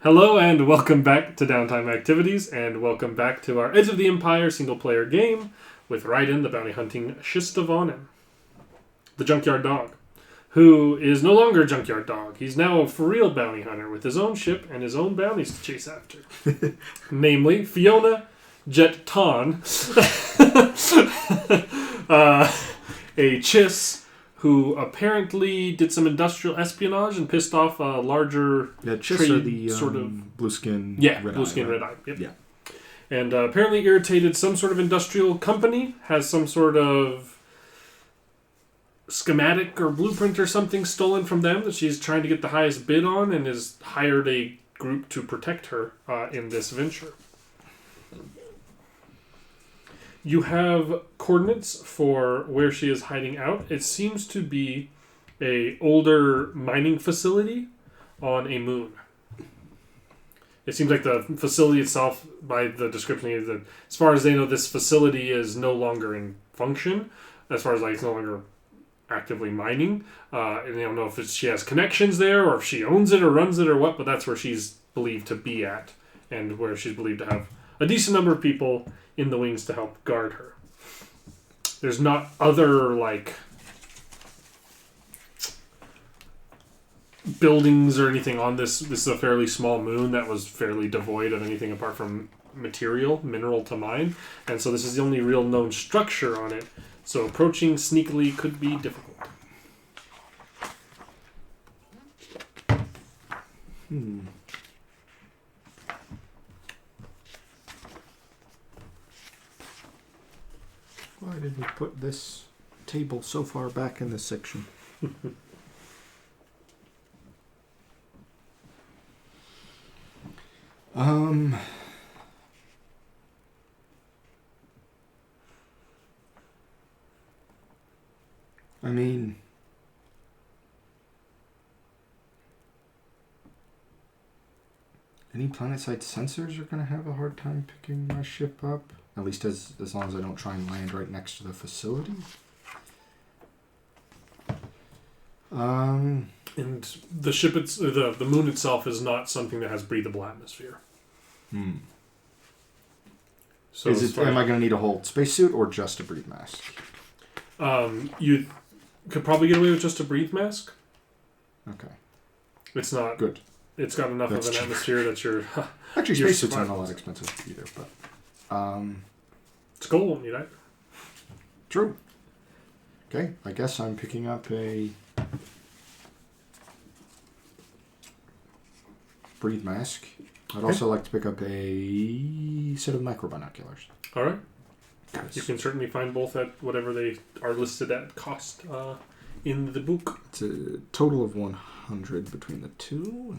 Hello and welcome back to Downtime Activities, and welcome back to our Edge of the Empire single-player game with Riden, the bounty hunting Chiss, the junkyard dog, who is no longer a junkyard dog. He's now a for-real bounty hunter with his own ship and his own bounties to chase after. Namely, Fiona Jet Ton, a Chiss who apparently did some industrial espionage and pissed off a larger Chiss trade, are the sort of blue skin, red eye. Yep. Yeah, and apparently irritated some sort of industrial company, has some sort of schematic or blueprint or something stolen from them that she's trying to get the highest bid on, and has hired a group to protect her in this venture. You have coordinates for where she is hiding out. It seems to be a older mining facility on a moon. It seems like the facility itself, by the description, is that as far as they know, this facility is no longer in function. As far as it's no longer actively mining. And they don't know if she has connections there, or if she owns it or runs it or what, but that's where she's believed to be at, and where she's believed to have a decent number of people in the wings to help guard her. There's not other, buildings or anything on this. This is a fairly small moon that was fairly devoid of anything apart from mineral to mine. And so this is the only real known structure on it. So approaching sneakily could be difficult. Why did we put this table so far back in this section? I mean, any planet-side sensors are going to have a hard time picking my ship up. At least as long as I don't try and land right next to the facility. And the ship, the moon itself is not something that has breathable atmosphere. So am I going to need a whole spacesuit or just a breathe mask? You could probably get away with just a breathe mask. Okay. It's not good. It's got enough of an atmosphere that you're... Actually, spacesuits aren't a lot expensive either, but... It's gold, won't need either. True. Okay, I guess I'm picking up a breathe mask. I'd also like to pick up a set of micro binoculars. All right. You can certainly find both at whatever they are listed at cost in the book. It's a total of 100 between the two.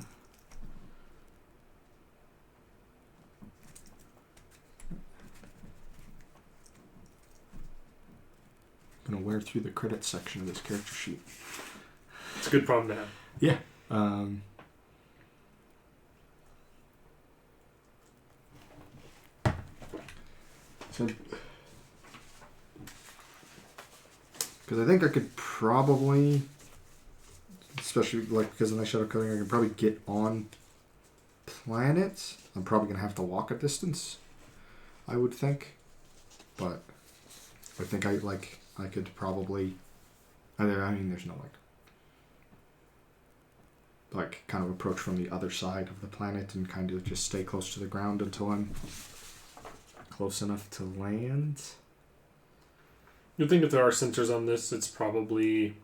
I'm going to wear through the credits section of this character sheet. It's a good problem to have. Yeah. So, because I think I could probably, especially because of my shadow coding, I could probably get on planets. I'm probably going to have to walk a distance, I would think. But I think I could probably... I mean, there's no, kind of approach from the other side of the planet and kind of just stay close to the ground until I'm close enough to land. You'd think if there are sensors on this, it's probably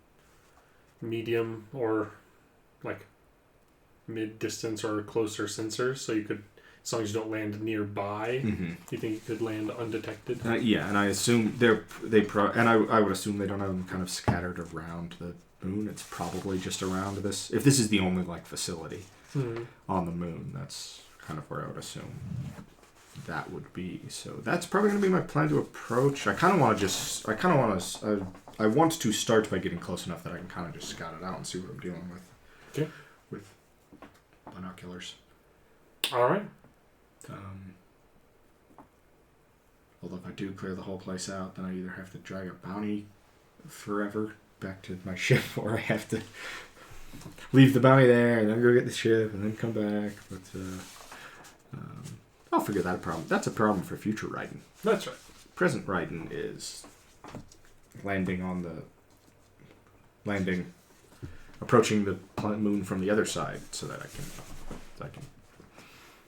medium or, mid-distance or closer sensors, so you could... As long as you don't land nearby, you think you could land undetected? Yeah, and I assume I would assume they don't have them kind of scattered around the moon. It's probably just around this. If this is the only facility on the moon, that's kind of where I would assume that would be. So that's probably going to be my plan to approach. I want to start by getting close enough that I can kind of just scout it out and see what I'm dealing with. Okay. With binoculars. All right. Although if I do clear the whole place out, then I either have to drag a bounty forever back to my ship, or I have to leave the bounty there and then go get the ship and then come back. But I'll figure that problem. That's a problem for future Riden. That's right. Present Riden is approaching the moon from the other side so that I can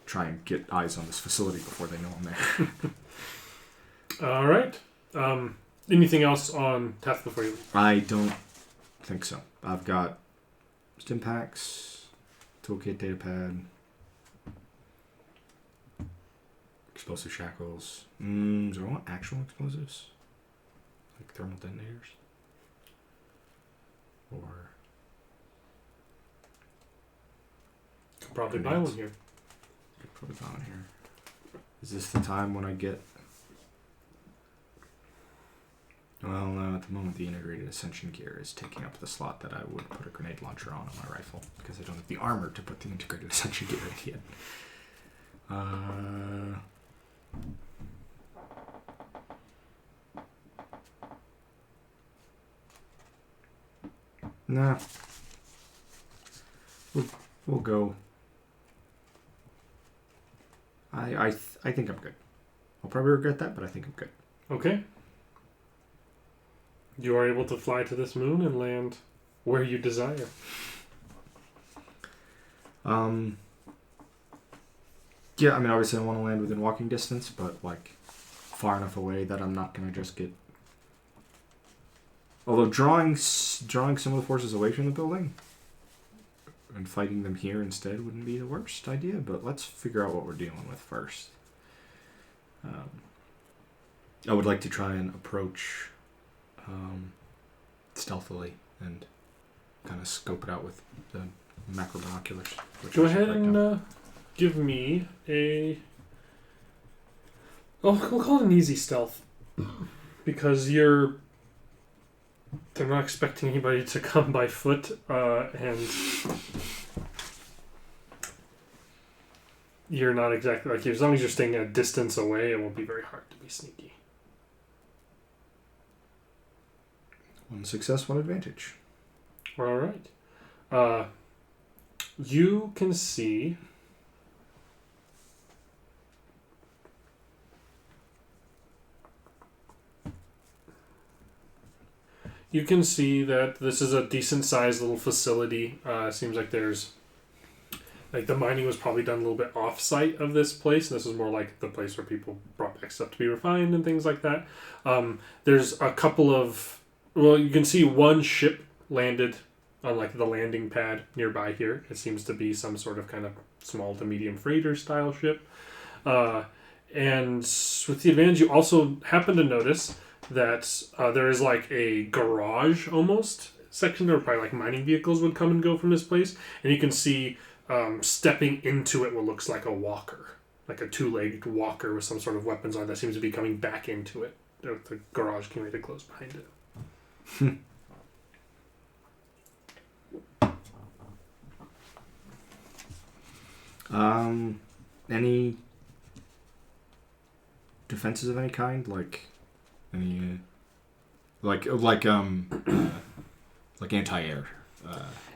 try and get eyes on this facility before they know I'm there. All right. Anything else on Teth before you leave? I don't think so. I've got stim packs, toolkit, data pad, explosive shackles. Do I want actual explosives? Like thermal detonators? Or... Could probably buy one here. Could probably buy one here. Is this the time when I get... Well, no, at the moment the integrated ascension gear is taking up the slot that I would put a grenade launcher on my rifle, because I don't have the armor to put the integrated ascension gear in yet. Nah. We'll go. I think I'm good. I'll probably regret that, but I think I'm good. Okay. You are able to fly to this moon and land where you desire. Yeah, I mean, obviously I want to land within walking distance, but, like, far enough away that I'm not going to just get... Although drawing some of the forces away from the building and fighting them here instead wouldn't be the worst idea, but let's figure out what we're dealing with first. I would like to try and approach stealthily and kind of scope it out with the macro binoculars. Go ahead and give me a... Oh, we'll call it an easy stealth. Because they're not expecting anybody to come by foot, and you're not exactly... Like, as long as you're staying a distance away, it won't be very hard to be sneaky. One success, one advantage. All right. You can see... You can see that this is a decent-sized little facility. Seems like there's... Like, the mining was probably done a little bit off-site of this place. This is more like the place where people brought back stuff to be refined and things like that. There's a couple of... Well, you can see one ship landed on, like, the landing pad nearby here. It seems to be some sort of kind of small to medium freighter-style ship. And with the advantage, you also happen to notice that there is, like, a garage, almost, section where probably, like, mining vehicles would come and go from this place. And you can see stepping into it what looks like a walker. Like a two-legged walker with some sort of weapons on that seems to be coming back into it. The garage came to close behind it. Any defenses of any kind, like any like anti-air.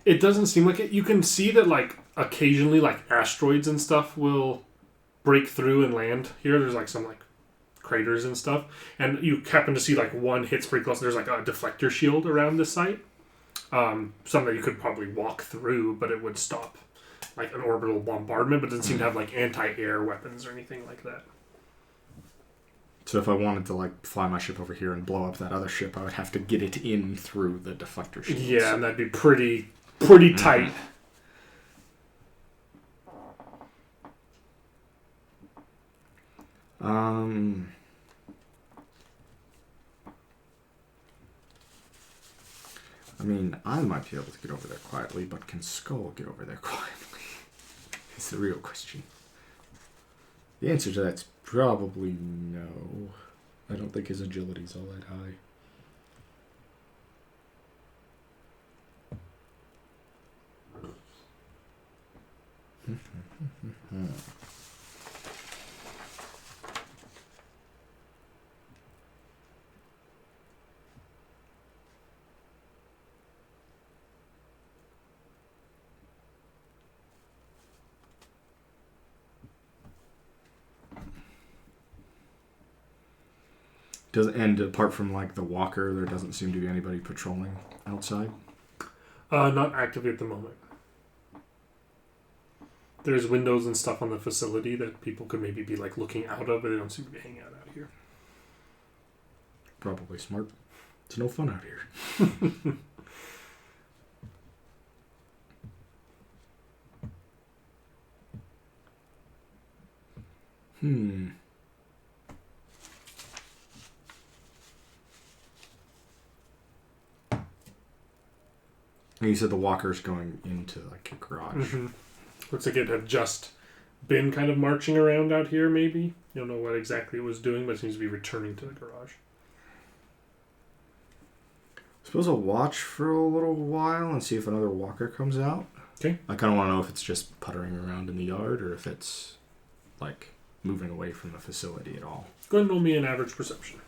It doesn't seem like it. You can see that, like, occasionally, like, asteroids and stuff will break through and land here. There's, like, some, like, craters and stuff, and you happen to see, like, one hits pretty close. There's, like, a deflector shield around the site, something that you could probably walk through, but it would stop, like, an orbital bombardment, but it doesn't seem to have, like, anti-air weapons or anything like that. So if I wanted to, like, fly my ship over here and blow up that other ship, I would have to get it in through the deflector shield. Yeah, and that'd be pretty tight. I mean, I might be able to get over there quietly, but can Skull get over there quietly? It's the real question. The answer to that's probably no. I don't think his agility's all that high. And apart from like the walker, there doesn't seem to be anybody patrolling outside. Not actively at the moment. There's windows and stuff on the facility that people could maybe be like looking out of, but they don't seem to be hanging out here. Probably smart. It's no fun out here. And you said the walker's going into like a garage. Mm-hmm. Looks like it had just been kind of marching around out here, maybe. You don't know what exactly it was doing, but it seems to be returning to the garage. I suppose I'll watch for a little while and see if another walker comes out. Okay. I kind of want to know if it's just puttering around in the yard or if it's like moving away from the facility at all. Go ahead and roll me an average perception.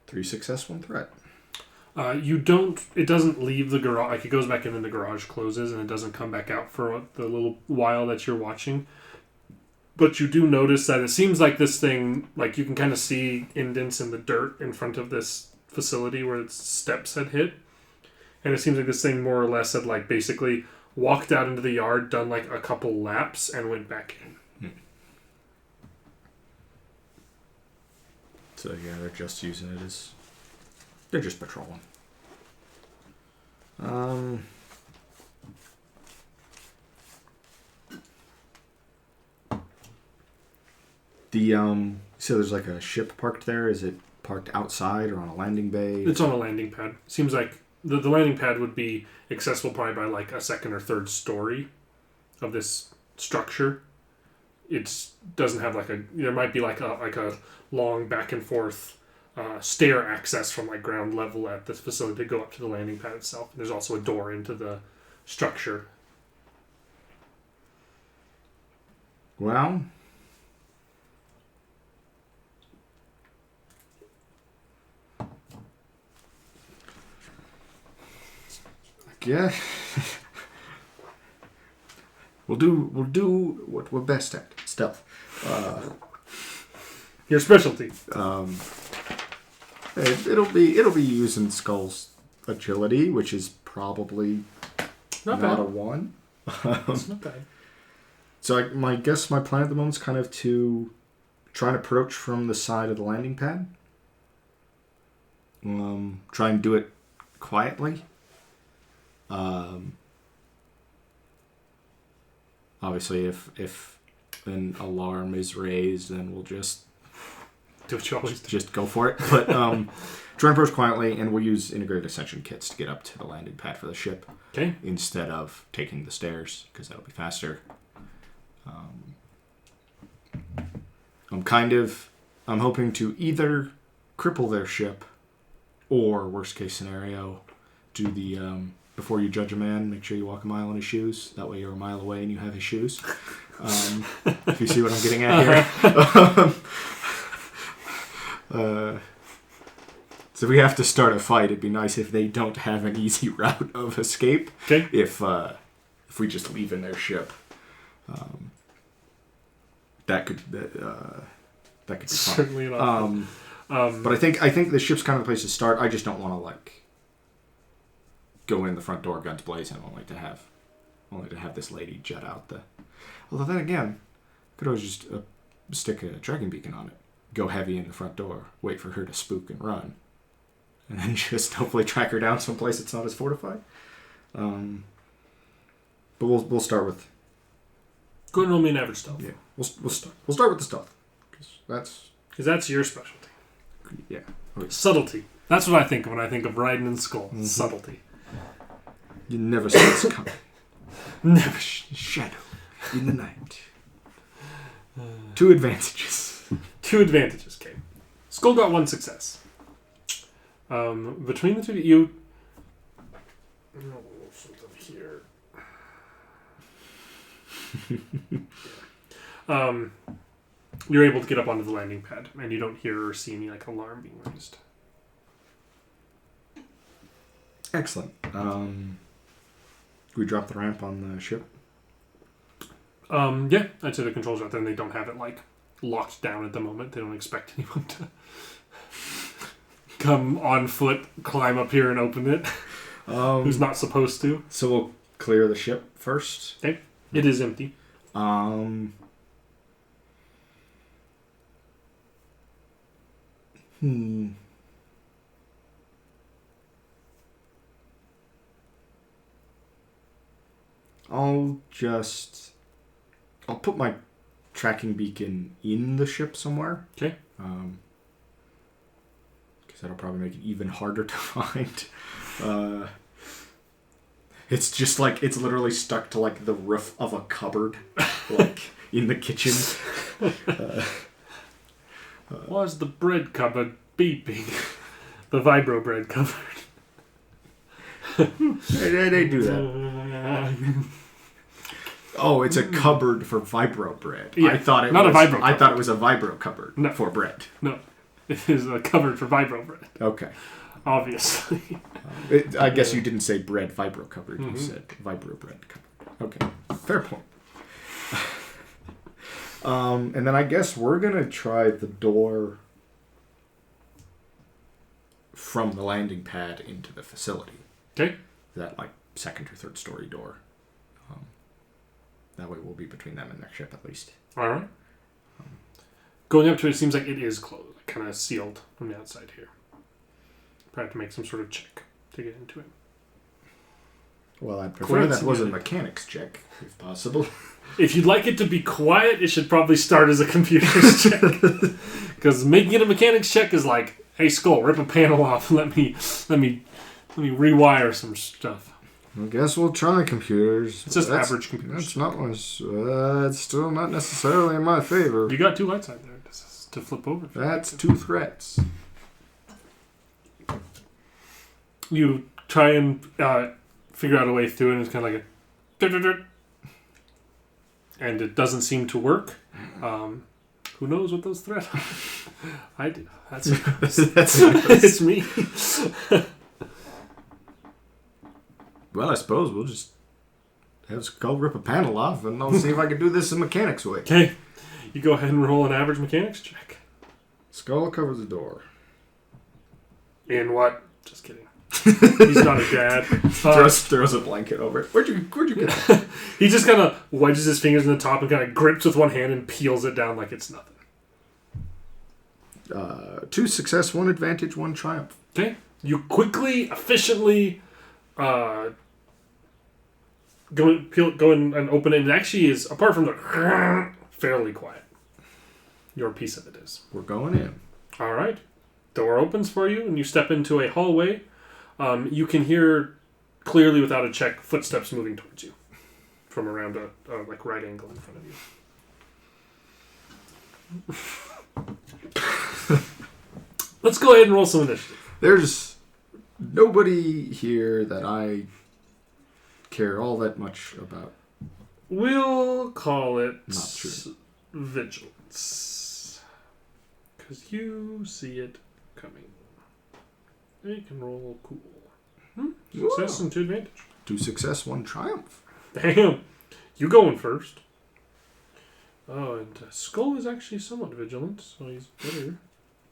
Three success, one threat. It doesn't leave the garage, like it goes back in and the garage closes and it doesn't come back out for the little while that you're watching. But you do notice that it seems like this thing, like you can kind of see indents in the dirt in front of this facility where its steps had hit. And it seems like this thing more or less had like basically walked out into the yard, done like a couple laps and went back in. So yeah, they're just using it as... They're just patrolling. So there's like a ship parked there. Is it parked outside or on a landing bay? It's on a landing pad. Seems like the landing pad would be accessible probably by like a second or third story of this structure. It doesn't have like there might be like a long back and forth stair access from like ground level at this facility to go up to the landing pad itself. There's also a door into the structure. Well, yeah. We'll do what we're best at. Stealth. Your specialty. It'll be using Skull's agility, which is probably not a 1. It's not bad. So my plan at the moment is kind of to try and approach from the side of the landing pad. Try and do it quietly. Obviously, if an alarm is raised, then we'll just do what you always do. Just go for it. But try and approach quietly, and we'll use integrated ascension kits to get up to the landing pad for the ship. Okay. Instead of taking the stairs, because that'll be faster. I'm hoping to either cripple their ship, or worst case scenario, do the before you judge a man, make sure you walk a mile in his shoes. That way you're a mile away and you have his shoes. If you see what I'm getting at here. So if we have to start a fight, it'd be nice if they don't have an easy route of escape. Okay. If we just leave in their ship, that could be fun. Certainly not. But I think the ship's kind of the place to start. I just don't want to like go in the front door, guns blazing, only to have this lady jet out the. Although then again, could always just stick a tracking beacon on it, go heavy in the front door, wait for her to spook and run, and then just hopefully track her down someplace that's not as fortified. But we'll start with. Go ahead and roll me an average stealth. Yeah, we'll start with the stealth because that's your specialty. Yeah. Okay. Subtlety. That's what I think of when I think of Riden and Skull. Mm-hmm. Subtlety. You never see this coming. Never. Shadow in the night. 2 advantages. 2 advantages came. Skull got 1 success. Between the two, you. Something here. You're able to get up onto the landing pad, and you don't hear or see any like alarm being raised. Excellent. We drop the ramp on the ship. Yeah, I'd say the controls are out there, and they don't have it locked down at the moment. They don't expect anyone to come on foot, climb up here, and open it. Who's not supposed to? So we'll clear the ship first. Okay, it is empty. I'll put my tracking beacon in the ship somewhere. Okay. Because that'll probably make it even harder to find. It's just it's literally stuck to the roof of a cupboard, in the kitchen. Was the bread cupboard beeping? The vibro bread cupboard. They do that. Oh, it's a cupboard for vibro bread. Yeah, I thought it not was, a vibro cupboard. I thought it was a vibro cupboard for bread. No, it is a cupboard for vibro bread. Okay. Obviously. I guess you didn't say bread vibro cupboard. Mm-hmm. You said vibro bread cupboard. Okay. Fair point. And then I guess we're going to try the door from the landing pad into the facility. Okay. That second or third story door. That way we'll be between them and their ship at least. All right. Going up to it, it seems like it is closed, kind of sealed from the outside here. Probably have to make some sort of check to get into it. Well, I'd prefer that was a mechanics check, if possible. If you'd like it to be quiet, it should probably start as a computer's check. Because making it a mechanics check is hey, Skull, rip a panel off and let me rewire some stuff. I guess we'll try computers. It's just average computers. That's not my... it's still not necessarily in my favor. You got 2 lights out there to flip over. That's 2 threats. You try and figure out a way through it, and it's kind of a... And it doesn't seem to work. Who knows what those threats are? I do. That's it's me. Well, I suppose we'll just have Skull rip a panel off, and I'll see if I can do this the mechanics way. Okay. You go ahead and roll an average mechanics check. Skull covers the door. In what? Just kidding. He's not a dad. Throws a blanket over it. Where'd you get that? He just kind of wedges his fingers in the top and kind of grips with one hand and peels it down like it's nothing. 2 success, 1 advantage, 1 triumph. Okay. You quickly, efficiently go in and open it. And it actually is, apart from the fairly quiet. Your piece of it is. We're going in. All right. Door opens for you, and you step into a hallway. You can hear clearly, without a check, footsteps moving towards you from around a right angle in front of you. Let's go ahead and roll some initiative. There's nobody here that I care all that much about. We'll call it not true. Vigilance. Because you see it coming. You can roll cool. Success and 2 advantage. 2 success, 1 triumph. Damn. You going first. Oh, and Skull is actually somewhat vigilant, so he's better.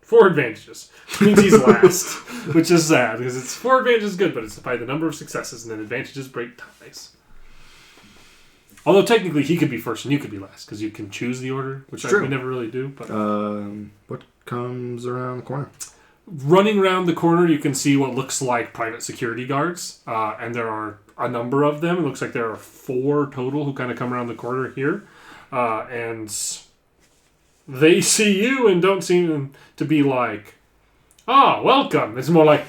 4 advantages. Which means he's last. Which is sad, because it's 4 advantages good, but it's by the number of successes, and then advantages break ties. Although technically he could be first and you could be last, because you can choose the order, which we never really do. But what comes around the corner? Running around the corner, you can see what looks like private security guards, and there are a number of them. It looks like there are 4 total who kind of come around the corner here, and they see you and don't seem to be like, welcome. It's more like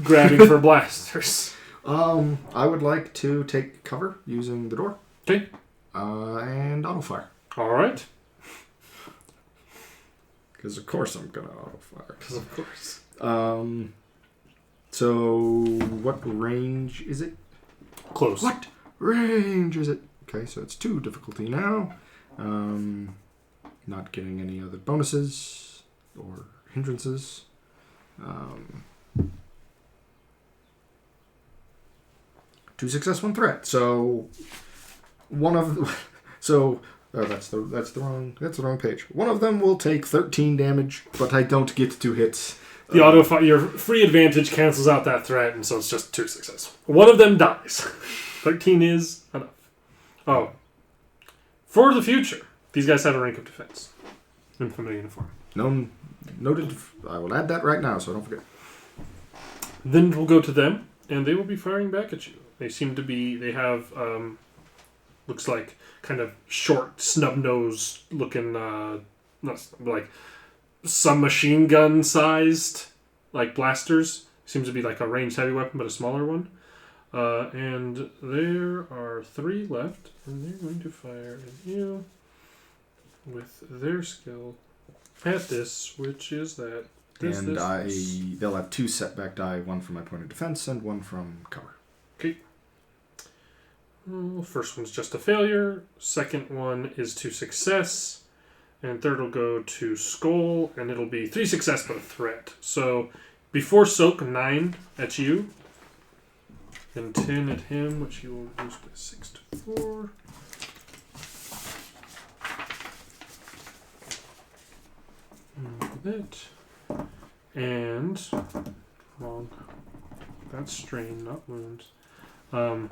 grabbing for blasters. I would like to take cover using the door. Okay. And auto fire. All right. Because of course I'm gonna auto fire. Because of course. So what range is it? Close. What range is it? Okay, so it's 2 difficulty now. Not getting any other bonuses or hindrances. 2 success, 1 threat. So one of that's the wrong page. One of them will take 13 damage, but I don't get 2 hits. Your free advantage cancels out that threat, and so it's just 2 success. One of them dies. 13 is enough. Oh. For the future, these guys have a rank of defense. In familiar uniform. Noted. I will add that right now, so I don't forget. Then we'll go to them, and they will be firing back at you. They have, looks like kind of short, snub-nosed looking, like submachine gun sized, like blasters. Seems to be like a ranged heavy weapon, but a smaller one. And there are 3 left, and they're going to fire at you with their skill at this, which is that. They'll have 2 setback die, 1 from my point of defense and 1 from cover. Okay. Well, first one's just a failure. Second one is 2 success. And third will go to Skull, and it'll be 3 success but a threat. So before Soak, 9 at you. And 10 at him, which he will reduce by 6 to 4. That. And wrong. That's strain, not wounds. So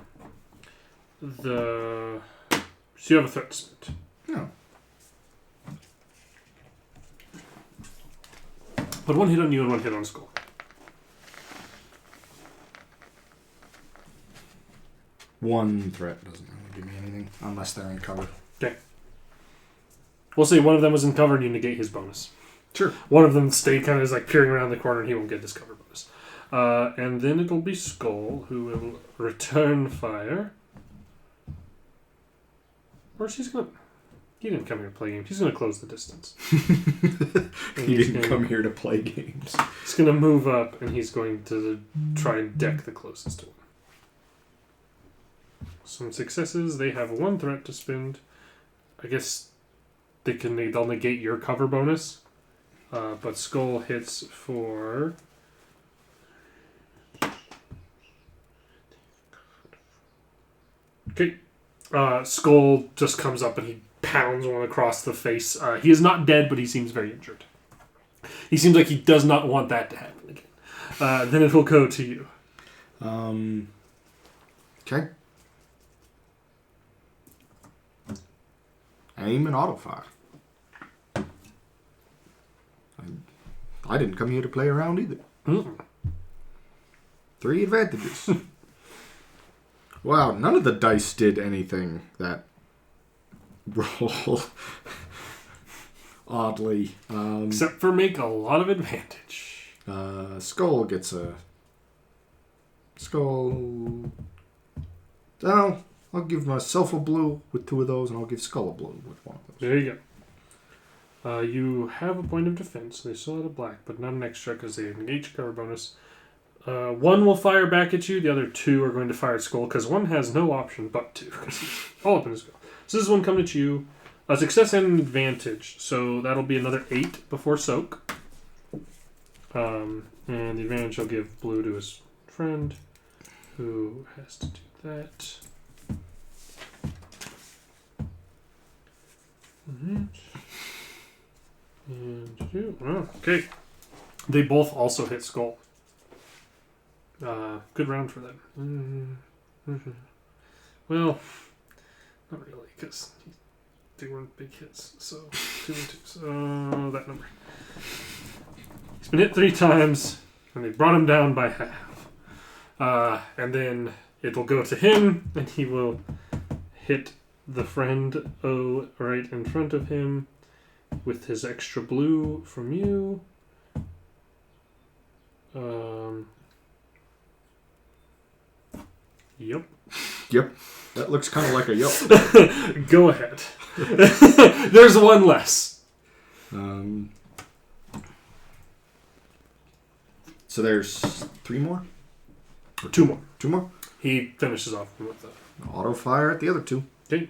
you have a threat to spend. No. But 1 hit on you and 1 hit on Skull. One threat doesn't really give me anything unless they're in cover. Okay. We'll say one of them was in cover and you negate his bonus. Sure. One of them stay kind of is like peering around the corner and he won't get his cover bonus. And then it'll be Skull who will return fire. Or she's going to... He didn't come here to play games. He's going to close the distance. He didn't come here to play games. He's going to move up and he's going to try and deck the closest one. Some successes. They have 1 threat to spend. I guess they'll negate your cover bonus. But Skull hits for... Okay. Skull just comes up and he pounds one across the face. He is not dead, but he seems very injured. He seems like he does not want that to happen again. Then it will go to you. Okay. Aim and auto fire. I didn't come here to play around either. Mm. 3 advantages. Wow, none of the dice did anything that roll. Oddly. Except for make a lot of advantage. Skull gets a... Skull... Oh, I'll give myself a blue with 2 of those, and I'll give Skull a blue with 1 of those. There you go. You have a point of defense. They still had a black, but not an extra because they negate your cover bonus. 1 will fire back at you. The other 2 are going to fire at Skull because 1 has no option but to. Because he's all up in his skull. So this is 1 coming at you. A success and an advantage. So that'll be another 8 before Soak. And the advantage I'll give blue to his friend who has to do that. And 2. Oh, okay. They both also hit Skull. Good round for them. Well, not really, because they weren't big hits. So 2 and 2. So that number. He's been hit 3 times, and they brought him down by half. And then it'll go to him, and he will hit the friend right in front of him with his extra blue from you. Yep. Yep. That looks kind of like a yep. Go ahead. There's 1 less. So there's 3 more? Or 2 more. 2 more? He finishes off with the... Auto fire at the other 2. Okay.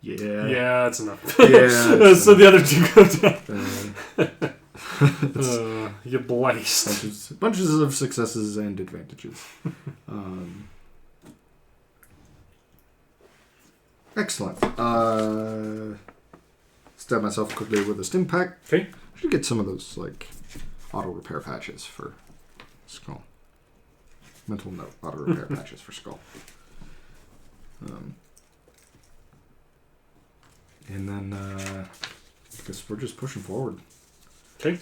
Yeah. Yeah, that's enough. Yeah. So the other 2 go down. You bliced. Bunches of successes and advantages. Excellent. Stab myself quickly with a stim pack. Okay. Should get some of those like auto repair patches for skull. Mental note: auto repair patches for skull. And then I guess we're just pushing forward. Okay.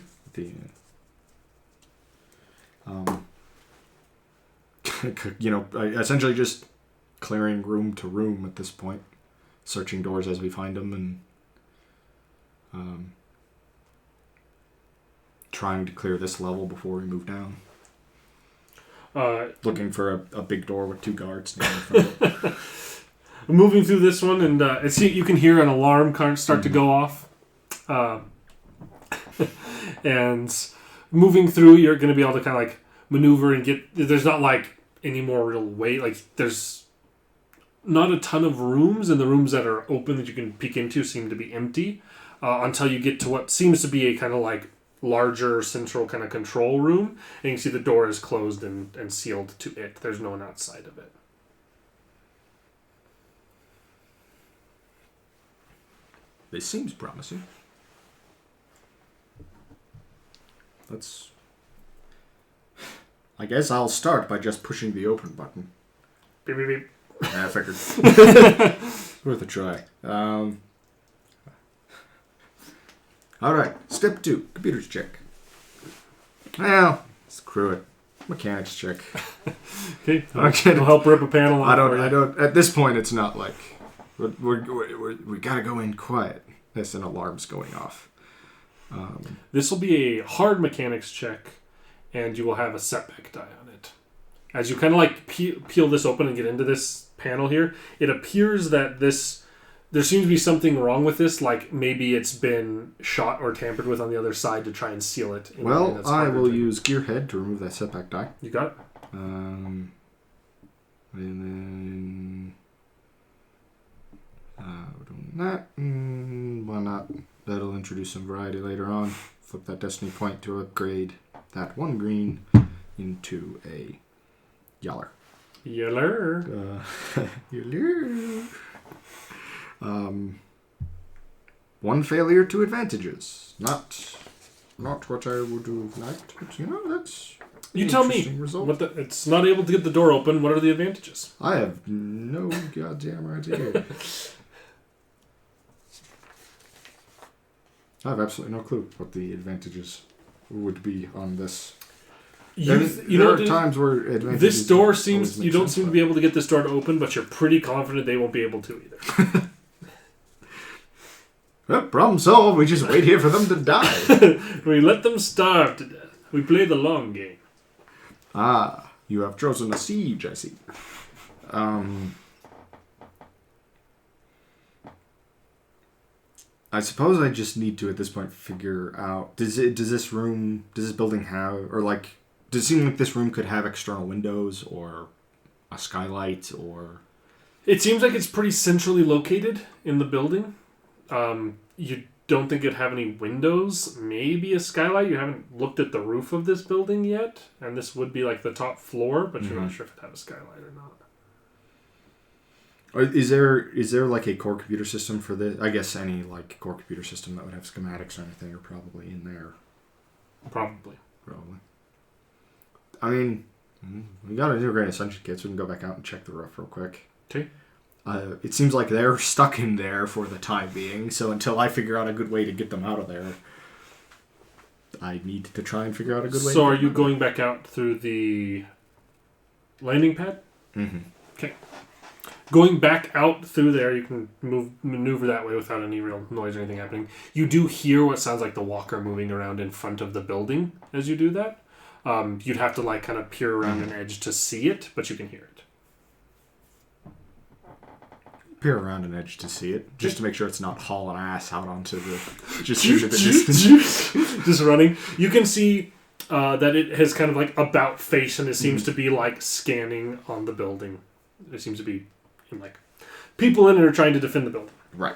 Essentially just clearing room to room at this point, searching doors as we find them, and trying to clear this level before we move down. Looking for a big door with 2 guards standing in front of it. Moving through this one, and you can hear an alarm start to go off. And moving through, you're going to be able to kind of like maneuver and get. There's not like any more real weight. Like there's not a ton of rooms, and the rooms that are open that you can peek into seem to be empty until you get to what seems to be a kind of like larger central kind of control room, and you can see the door is closed and sealed to it. There's no one outside of it. This seems promising. I guess I'll start by just pushing the open button. Beep, beep, beep. I figured. Worth a try. Alright, step 2. Computers check. Well, screw it. Mechanics check. Okay. It'll help rip a panel I don't, at this point it's not like, we gotta go in quiet. There's an alarm's going off. This will be a hard mechanics check, and you will have a setback die on it. As you kind of like peel this open and get into this panel here, it appears that there seems to be something wrong with this, like maybe it's been shot or tampered with on the other side to try and seal it. Well, I will use Gearhead to remove that setback die. You got it. And then we're doing that. Why not? That'll introduce some variety later on. Flip that destiny point to upgrade that 1 green into a yeller. Yeller. Yeller. 1 failure, 2 advantages. Not what I would have liked, but that's you tell me. Result. It's not able to get the door open. What are the advantages? I have no goddamn idea. I have absolutely no clue what the advantages would be on this. There are times where advantages. This door seems you don't seem to be able to get this door to open, but you're pretty confident they won't be able to either. Well, problem solved. We just wait here for them to die. We let them starve to death. We play the long game. Ah, you have chosen a siege, I see. I suppose I just need to, at this point, figure out... Does this building have... Or, like... Does it seem like this room could have external windows or a skylight or... It seems like it's pretty centrally located in the building. You don't think it'd have any windows. Maybe a skylight. You haven't looked at the roof of this building yet. And this would be like the top floor, but you're not sure if it'd have a skylight or not. Is there like a core computer system for this? I guess any like core computer system that would have schematics or anything are probably in there. Probably. I mean, we got integrated ascension kits. We can go back out and check the roof real quick. Okay. It seems like they're stuck in there for the time being. So until I figure out a good way to get them out of there, I need to try and figure out a good way. So are you going back out through the landing pad? Mm-hmm. Okay. Going back out through there, you can maneuver that way without any real noise or anything happening. You do hear what sounds like the walker moving around in front of the building as you do that. You'd have to like kind of peer around an edge to see it, but you can hear it. Peer around an edge to see it, just to make sure it's not hauling ass out onto the just into the distance. Just running. You can see that it has kind of like about face, and it seems to be like scanning on the building. It seems to be like people in it are trying to defend the building. Right.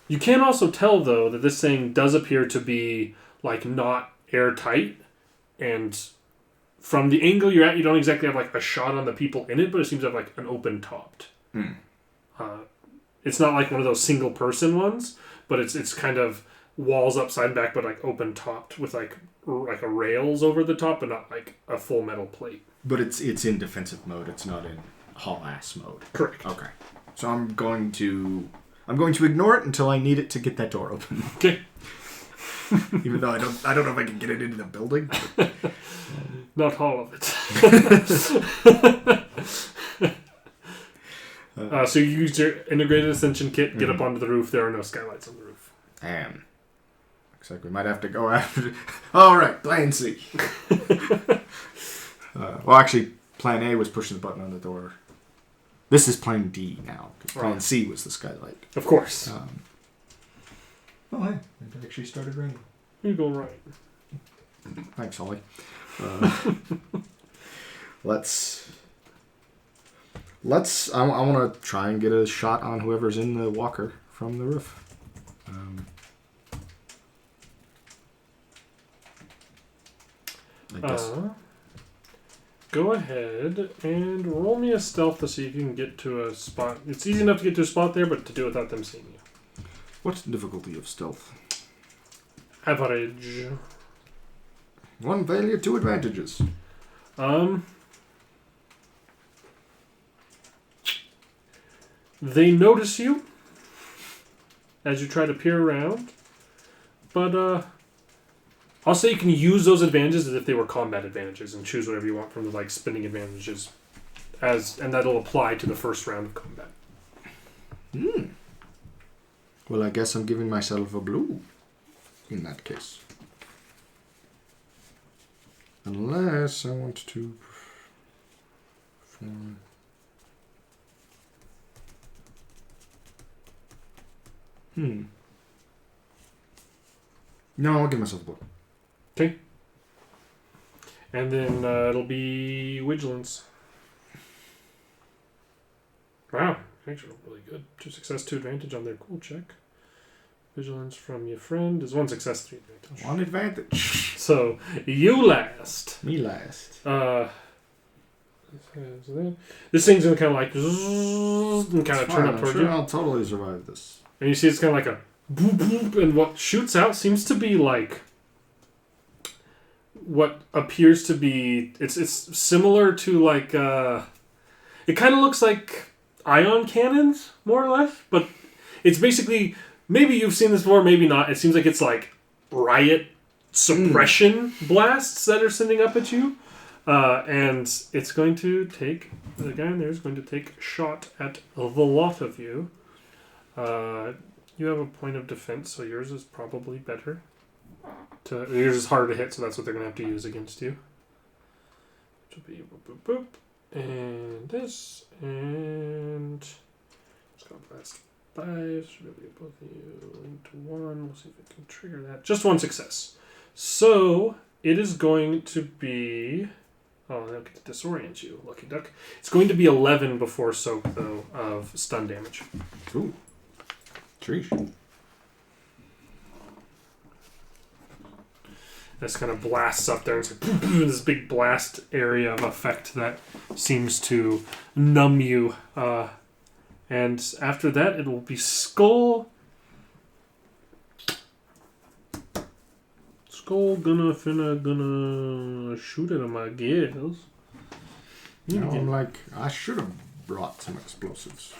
You can also tell though that this thing does appear to be like not airtight, and from the angle you're at, you don't exactly have like a shot on the people in it, but it seems to have like an open topped. It's not like one of those single person ones, but it's kind of walls upside and back, but like open topped with like a rails over the top, but not like a full metal plate. But it's in defensive mode. It's not in haul ass mode. Correct. Okay. So I'm going to ignore it until I need it to get that door open. Okay. Even though I don't know if I can get it into the building. But, not all of it. So you use your integrated ascension kit, get up onto the roof. There are no skylights on the roof. Damn. Looks like we might have to go after... All right, plan C. Well, actually, plan A was pushing the button on the door. This is plan D now. Plan C was the skylight. Of course. Oh, hey. It actually started raining. You go right. Thanks, Holly. I want to try and get a shot on whoever's in the walker from the roof. I guess. Go ahead and roll me a stealth to see if you can get to a spot. It's easy enough to get to a spot there, but to do it without them seeing you. What's the difficulty of stealth? Average. 1 failure, 2 advantages. They notice you as you try to peer around, but I'll say you can use those advantages as if they were combat advantages and choose whatever you want from the like spinning advantages, and that'll apply to the first round of combat. Well, I guess I'm giving myself a blue in that case. Unless I want to perform... No, I'll give myself a blue. Okay. And then it'll be vigilance. Wow, actually really good. 2 success, 2 advantage on their cool check. Vigilance from your friend is 1 success, 3 advantage. 1 advantage. So you last. Me last. This thing's gonna kind of like and kind of turn up towards you. I'll totally survive this. And you see it's kind of like a boop boop, and what shoots out seems to be like what appears to be it's similar to like it kind of looks like ion cannons more or less, but it's basically, maybe you've seen this before, maybe not. It seems like it's like riot suppression blasts that are sending up at you, and it's going to take the guy in there is going to take a shot at the lot of you. You have a point of defense, so yours is probably better. Yours is harder to hit, so that's what they're going to have to use against you. Which will be boop, boop, boop. And this, and let's go blast 5. Should be both of you linked to 1. We'll see if it can trigger that. Just 1 success. So it is going to be... Oh, they'll get to disorient you, lucky duck. It's going to be 11 before soak, though, of stun damage. Ooh. Sheesh. This kind of blasts up there. It's like this big blast area of effect that seems to numb you. And after that, it will be Skull. Skull gonna shoot at him, I guess. No, I'm like, I should have brought some explosives.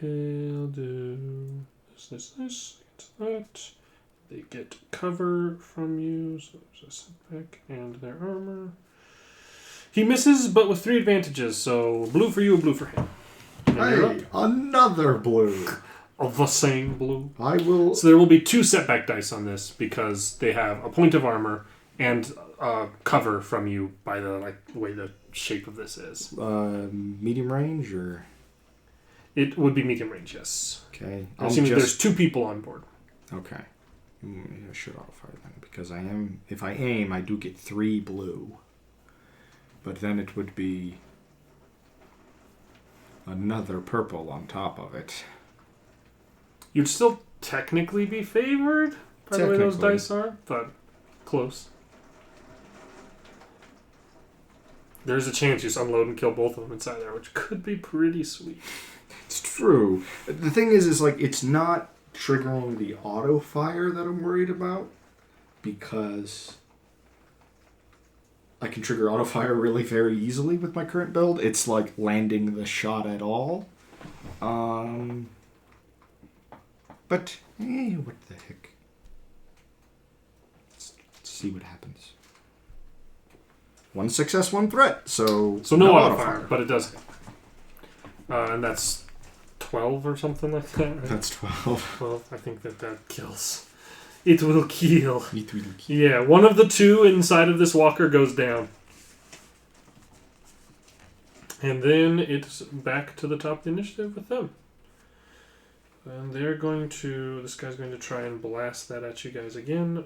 He'll do this, that. They get cover from you, so there's a setback and their armor. He misses, but with 3 advantages, so blue for you, blue for him. Hey, another blue. Of the same blue. I will... So there will be 2 setback dice on this, because they have a point of armor and cover from you by the way the shape of this is. Medium range, or...? It would be medium range, yes. Okay. There's 2 people on board. Okay. I should auto-fire then, because if I aim, I do get 3 blue. But then it would be another purple on top of it. You'd still technically be favored, by the way those dice are, but close. There's a chance you just unload and kill both of them inside there, which could be pretty sweet. It's true. The thing is like, it's not triggering the auto fire that I'm worried about, because I can trigger auto fire really very easily with my current build. It's like landing the shot at all. But, what the heck. Let's see what happens. 1 success, 1 threat. So no auto fire, but it does hit. And that's 12 or something like that, right? That's 12. 12. I think that kills. It will kill. It will kill. Yeah, one of the 2 inside of this walker goes down. And then it's back to the top of the initiative with them. And they're going to... This guy's going to try and blast that at you guys again.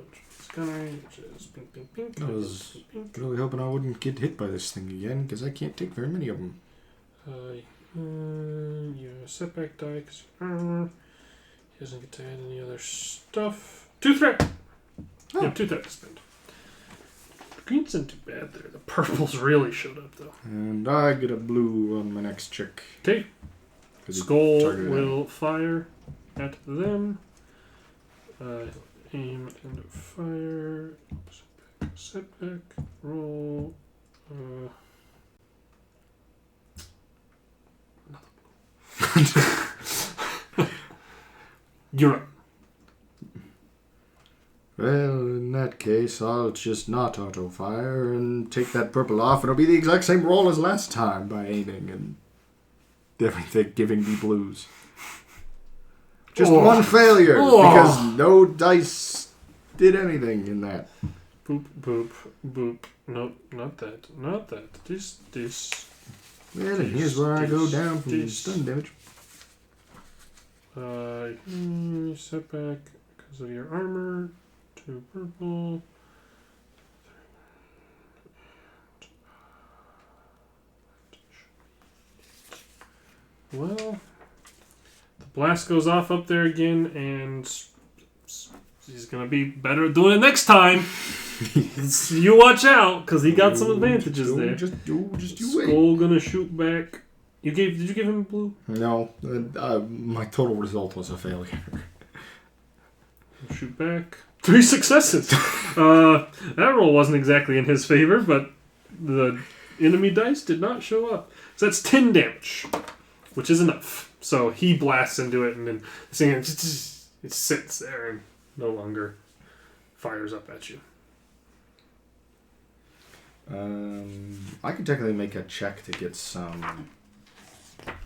Which is pink, pink, pink. I was really hoping I wouldn't get hit by this thing again, because I can't take very many of them. Your setback die, because armor. He doesn't get to add any other stuff. 2 threat! Oh. Yeah, 2 threat to spend. The greens isn't too bad there. The purples really showed up, though. And I get a blue on my next check. Okay. Skull will fire at them. Aim and fire. Setback. Roll. You're up. Well, in that case, I'll just not auto-fire and take that purple off. It'll be the exact same roll as last time by aiming and everything giving me blues. Just one failure, because no dice did anything in that. Boop, boop, boop. Nope, not that. Not that. This. Well, and here's where I go down from stun damage. Setback because of your armor. 2 purple. Well, the blast goes off up there again, and he's going to be better at doing it next time. You watch out, because he got some advantages there. Just Skull going to shoot back. Did you give him blue? No. My total result was a failure. Shoot back. 3 successes. That roll wasn't exactly in his favor, but the enemy dice did not show up. So that's 10 damage, which is enough. So he blasts into it, and then it sits there and no longer fires up at you. I could technically make a check to get some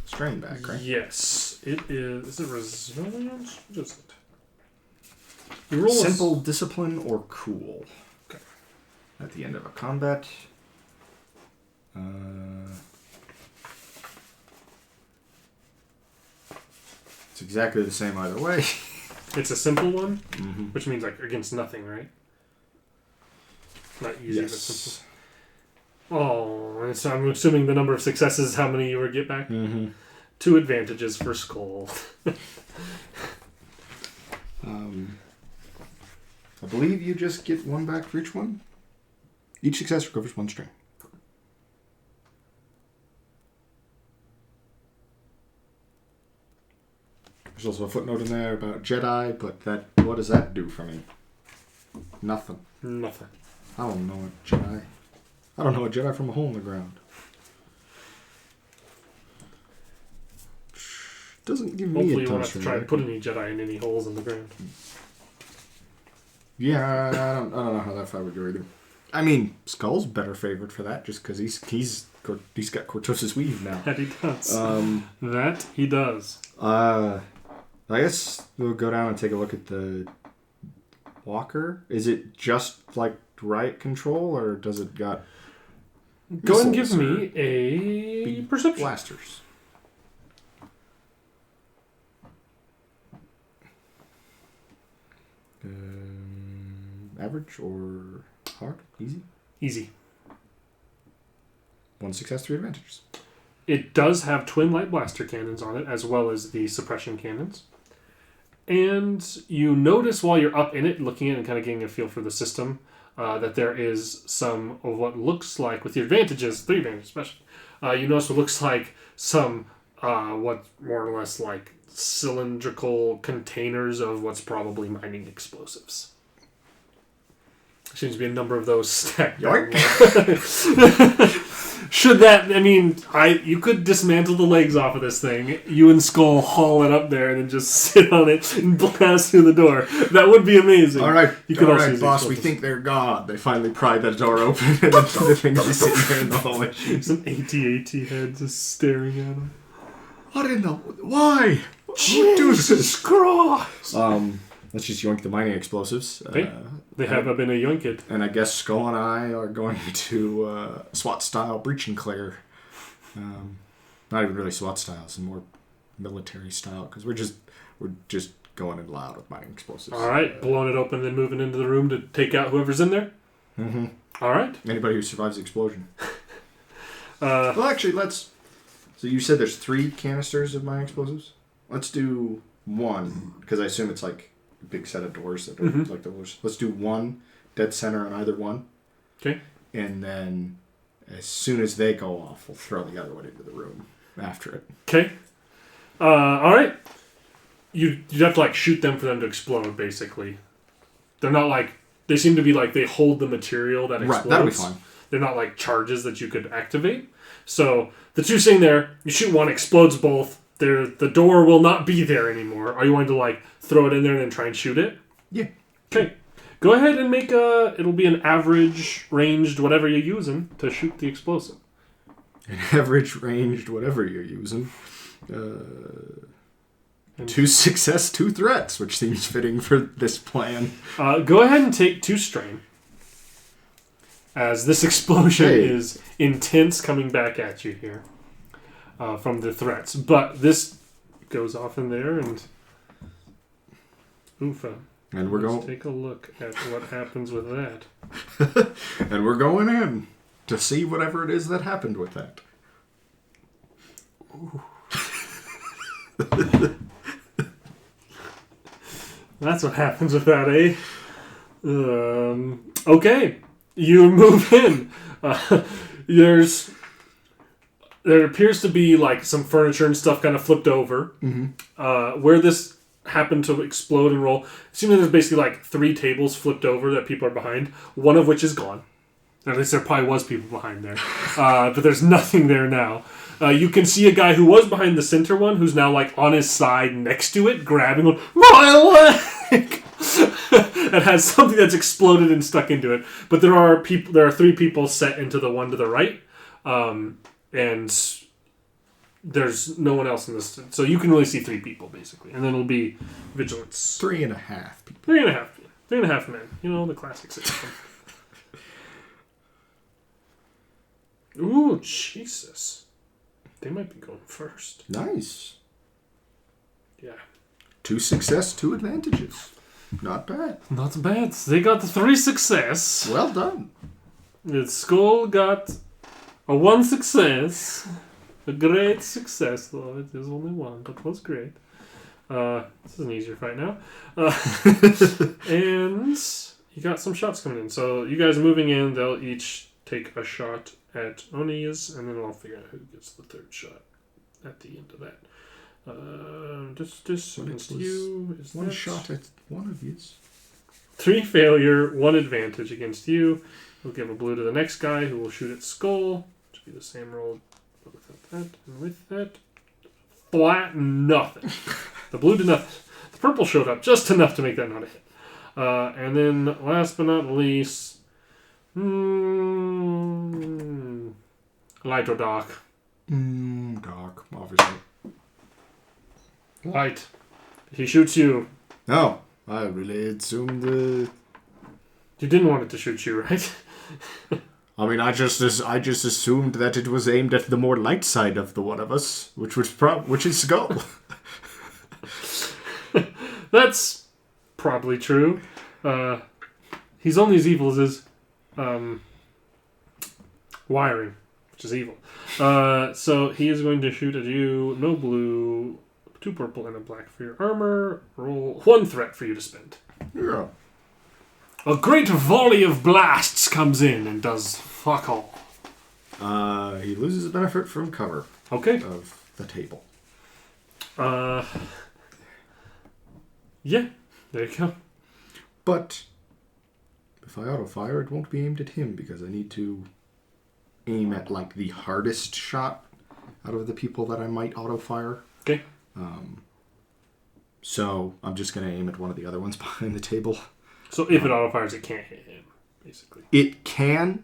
strain back, right? Yes. It is. Is it resilience? What is it? You roll simple, discipline, or cool. Okay. At the end of a combat. It's exactly the same either way. It's a simple one, mm-hmm. which means like against nothing, right? Not easy, but simple. Oh, and so I'm assuming the number of successes is how many you would get back? Mm-hmm. 2 advantages for Skull. I believe you just get 1 back for each one. Each success recovers 1 strain. There's also a footnote in there about Jedi, but what does that do for me? Nothing. Nothing. I don't know a Jedi. I don't know a Jedi from a hole in the ground. Doesn't give me Hopefully a you won't have touch to try and put any Jedi in any holes in the ground. Yeah, I don't know how that fight would go either. I mean, Skull's better favored for that, just because he's got Cortosis Weave now. That he does. That he does. I guess we'll go down and take a look at the walker. Is it just like riot control, or does it got? Go and give me a perception. Blasters. Average or hard? Easy? Easy. 1 success, 3 advantages. It does have twin light blaster cannons on it, as well as the suppression cannons. And you notice while you're up in it, looking at it and kind of getting a feel for the system, that there is some of what looks like, with your advantages, 3 advantages especially, you notice what looks like some, what more or less like cylindrical containers of what's probably mining explosives. Seems to be a number of those stacked. Should that, you could dismantle the legs off of this thing, you and Skull haul it up there and then just sit on it and blast through the door. That would be amazing. All right, you could also boss, we think they're gone. They finally pried that door open and the thing is sitting there in the hallway. Some AT-AT head just staring at him. What in the... Why? Jesus Christ! Let's just yoink the mining explosives. Okay. They have been a yoinked. And I guess Skull and I are going to SWAT-style breach and clear. Not even really SWAT-style, it's more military style, because we're just going in loud with mining explosives. All right, blowing it open and then moving into the room to take out whoever's in there? Mm-hmm. All right. Anybody who survives the explosion. Well, actually, let's... So you said there's 3 canisters of mining explosives? Let's do 1, because I assume it's like a big set of doors that are like the doors. Let's do 1 dead center on either one. Okay. And then as soon as they go off, we'll throw the other one into the room after it. Okay. All right. You'd have to shoot them for them to explode, basically. They're not they seem to be they hold the material that explodes. Right, that'll be fine. They're not charges that you could activate. So the 2 sitting there, you shoot 1, explodes both. The door will not be there anymore. Are you going to throw it in there and then try and shoot it? Yeah. Okay. Go ahead and make it'll be an average ranged whatever you're using to shoot the explosive. An average ranged whatever you're using. 2 success, 2 threats, which seems fitting for this plan. Go ahead and take 2 strain. As this explosion is intense coming back at you here. From the threats. But this goes off in there and... Oofa. And we're going... take a look at what happens with that. And we're going in to see whatever it is that happened with that. Ooh. That's what happens with that, eh? Okay. You move in. There appears to be some furniture and stuff kind of flipped over. Mm-hmm. Where this happened to explode and roll, it seems like there's basically 3 tables flipped over that people are behind, one of which is gone. At least there probably was people behind there. But there's nothing there now. You can see a guy who was behind the center one who's now on his side next to it, grabbing one. My leg! It has something that's exploded and stuck into it. But there are 3 people set into the one to the right. And there's no one else in this. So you can really see 3 people, basically. And then it'll be vigilance. 3.5 people. 3.5. 3.5 men. The classic system. Ooh, Jesus. They might be going first. Nice. Yeah. 2 success, 2 advantages. Not bad. Not bad. They got the 3 success. Well done. The Skull got a 1 success. A great success, though. It is only 1, but was great. This is an easier fight now. And you got some shots coming in. So you guys are moving in. They'll each take a shot at Oni's, and then I'll figure out who gets the 3rd shot at the end of that. This against you is 1 shot at one of you. 3 failure, 1 advantage against you. We'll give a blue to the next guy who will shoot at Skull. Which will be the same roll, but without that. And with that, flat nothing. The blue did nothing. The purple showed up just enough to make that not a hit. And then last but not least, light or dark? Dark, obviously. Light. He shoots you. No, I really assumed You didn't want it to shoot you, right? I just assumed that it was aimed at the more light side of the one of us, which is Skull. That's probably true. He's only as evil as his wiring, which is evil. So he is going to shoot at you. No blue 2 purple and a black for your armor. Roll 1 threat for you to spend. Yeah. A great volley of blasts comes in and does fuck all. He loses benefit from cover. Okay. Of the table. Yeah. There you go. But if I auto-fire, it won't be aimed at him because I need to aim at, like, the hardest shot out of the people that I might auto-fire. Okay. So I'm just going to aim at one of the other ones behind the table. So if it auto-fires, it can't hit him, basically. It can,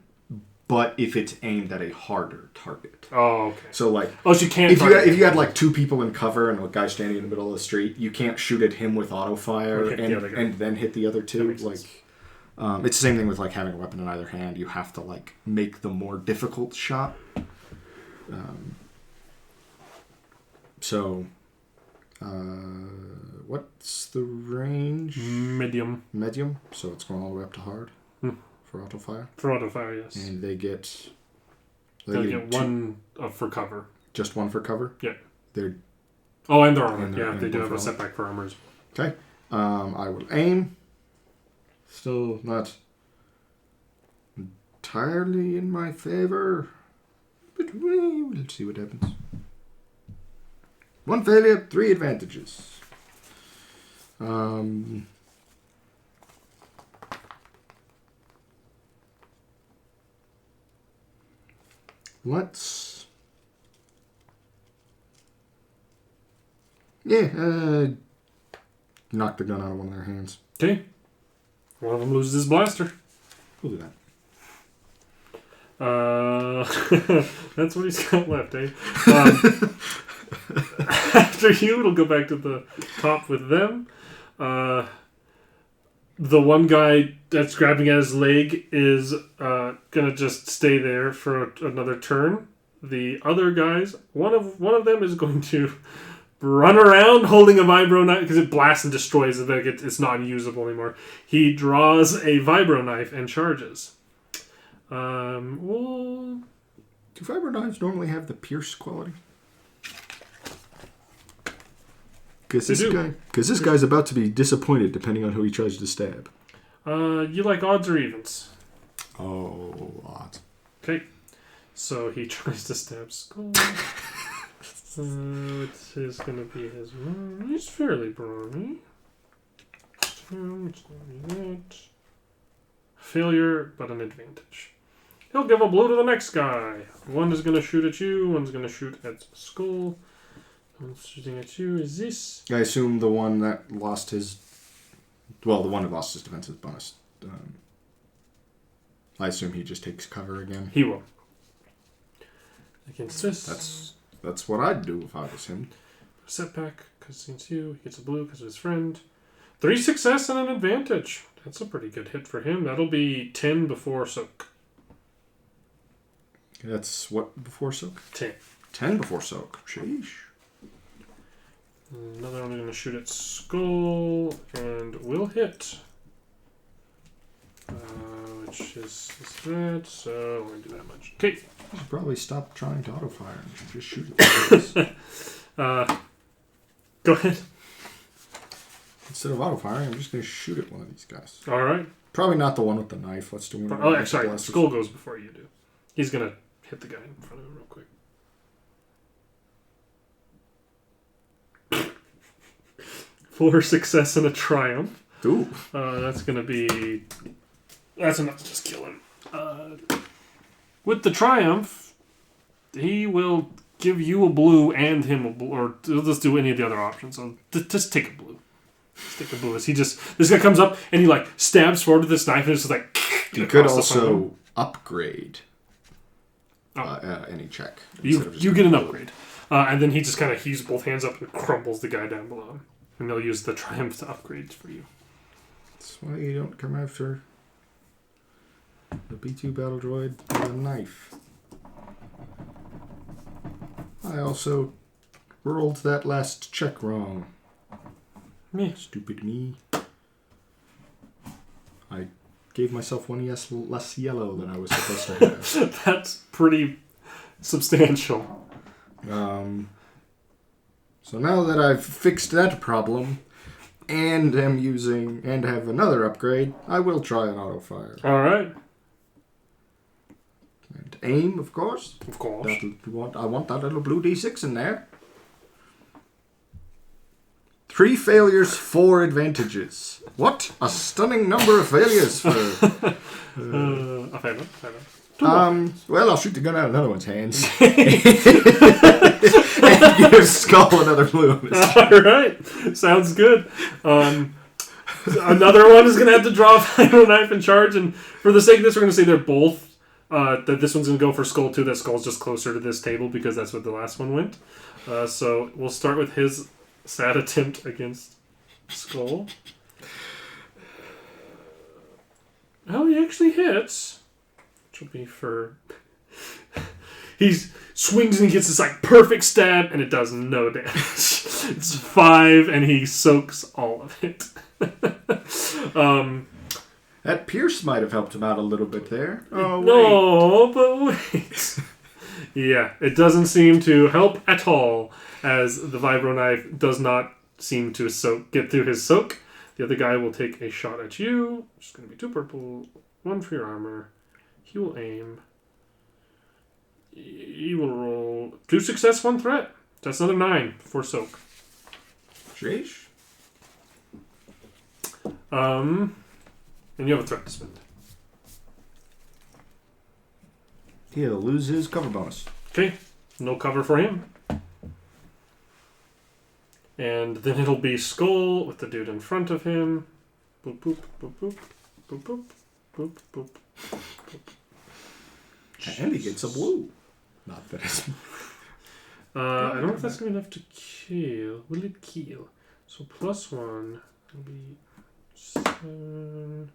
but if it's aimed at a harder target. Oh, okay. So, like... Oh, so you can't... If you had, like, 2 people in cover and a guy standing in the middle of the street, you can't shoot at him with auto-fire and then hit the other 2. Like, it's the same thing with, like, having a weapon in either hand. You have to, like, make the more difficult shot. What's the range? Medium. Medium. So it's going all the way up to hard for auto-fire. For auto-fire, yes. And they get... They'll get 1 for cover. Just 1 for cover? Yeah. They're... Oh, and their armor. And they do have a setback for armor as well. Okay. I will aim. Still not entirely in my favor. But we'll see what happens. 1 failure, 3 advantages. Let's... knock the gun out of one of their hands. Okay. One of them loses his blaster. We'll do that. That's what he's got left, eh? After you, it'll go back to the top with them. The one guy that's grabbing at his leg is gonna just stay there for another turn. The other guys, one of them is going to run around holding a vibro knife because it blasts and destroys it. It's not usable anymore. He draws a vibro knife and charges. Do vibro knives normally have the pierce quality? Because this guy's about to be disappointed depending on who he tries to stab. You like odds or evens? Oh, odds. Okay. So he tries to stab Skull. It is going to be his... He's fairly brawny. It's going to be that. Failure, but an advantage. He'll give a blow to the next guy. One is going to shoot at you. One's going to shoot at Skull. One's shooting at you. Is this... I assume the one that lost his... Well, the one who lost his defensive bonus. I assume he just takes cover again. He will. Against this. That's what I'd do if I was him. Setback, because it's you. He gets a blue because of his friend. 3 success and an advantage. That's a pretty good hit for him. That'll be 10 before soak. That's what before soak? 10. 10 before soak. Sheesh. Another one going to shoot at Skull and will hit. Which is that, so I won't do that much. Okay. You should probably stop trying to auto-fire and just shoot it. Go ahead. Instead of auto-firing, I'm just going to shoot at one of these guys. Alright. Probably not the one with the knife. Let's do one. Oh, sorry. Skull goes before you do. He's going to hit the guy in front of him real quick. 4 success and a triumph. Ooh. That's going to be... That's enough to just kill him. With the triumph, he will give you a blue and him a blue, or he'll just do any of the other options. So just take a blue. Just take a blue. This guy comes up and he like stabs forward with this knife and it's just like... You could also upgrade any check. You get an upgrade. And then he just kind of heaves both hands up and crumbles the guy down below him. And they'll use the triumph to upgrade for you. That's why you don't come after the B2 battle droid with a knife. I also rolled that last check wrong. Me. Stupid me. I gave myself 1 less yellow than I was supposed to have. That's pretty substantial. So now that I've fixed that problem and am using and have another upgrade, I will try an auto fire. All right. And aim, of course. Of course. I want that little blue D6 in there. 3 failures, 4 advantages. What a stunning number of failures for... a failure. Well, I'll shoot the gun out of another one's hands. And give Skull another blue. All right. Sounds good. Another one is going to have to draw a final knife and charge. And for the sake of this, we're going to say they're both... that this one's going to go for Skull, too. That Skull's just closer to this table because that's what the last one went. So we'll start with his sad attempt against Skull. Oh, he actually hits. Which will be for... He swings and he gets this like perfect stab and it does no damage. It's 5 and he soaks all of it. That Pierce might have helped him out a little bit there. Oh, no, but wait. Yeah, it doesn't seem to help at all, as the vibro knife does not seem to get through his soak. The other guy will take a shot at you. It's going to be 2 purple, 1 for your armor. He will aim. He will roll 2 success, 1 threat. That's another 9 for soak. Sheesh. And you have a threat to spend. He'll lose his cover bonus. Okay, no cover for him. And then it'll be Skull with the dude in front of him. Boop, boop, boop, boop, boop, boop, boop, boop, boop. And he gets a blue. Not that it's... I don't know if that's going to be enough to kill. Will it kill? So +1 will be 7.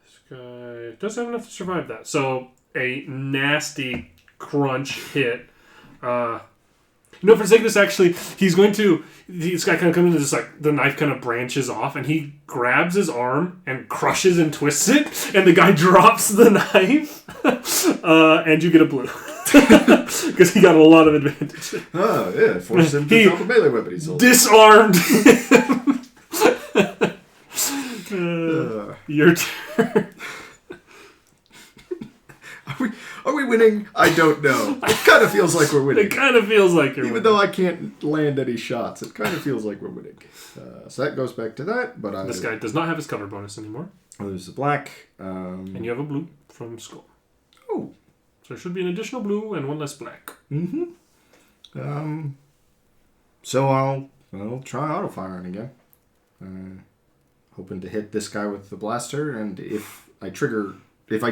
This guy does have enough to survive that. So a nasty crunch hit. For the sake of this, actually, this guy kind of comes in, just like the knife kind of branches off, and he grabs his arm and crushes and twists it, and the guy drops the knife, and you get a blue. Because he got a lot of advantage. Oh, yeah. Forced him to drop a melee weapon he's holding. Disarmed him. Your turn. Are we winning? I don't know. It kind of feels like we're winning. It kind of feels like you're Even though I can't land any shots, it kind of feels like we're winning. So that goes back to that, but this guy does not have his cover bonus anymore. I lose the black. And you have a blue from Skull. Oh. So there should be an additional blue and 1 less black. Mm-hmm. So I'll try auto firing again. Hoping to hit this guy with the blaster, and if I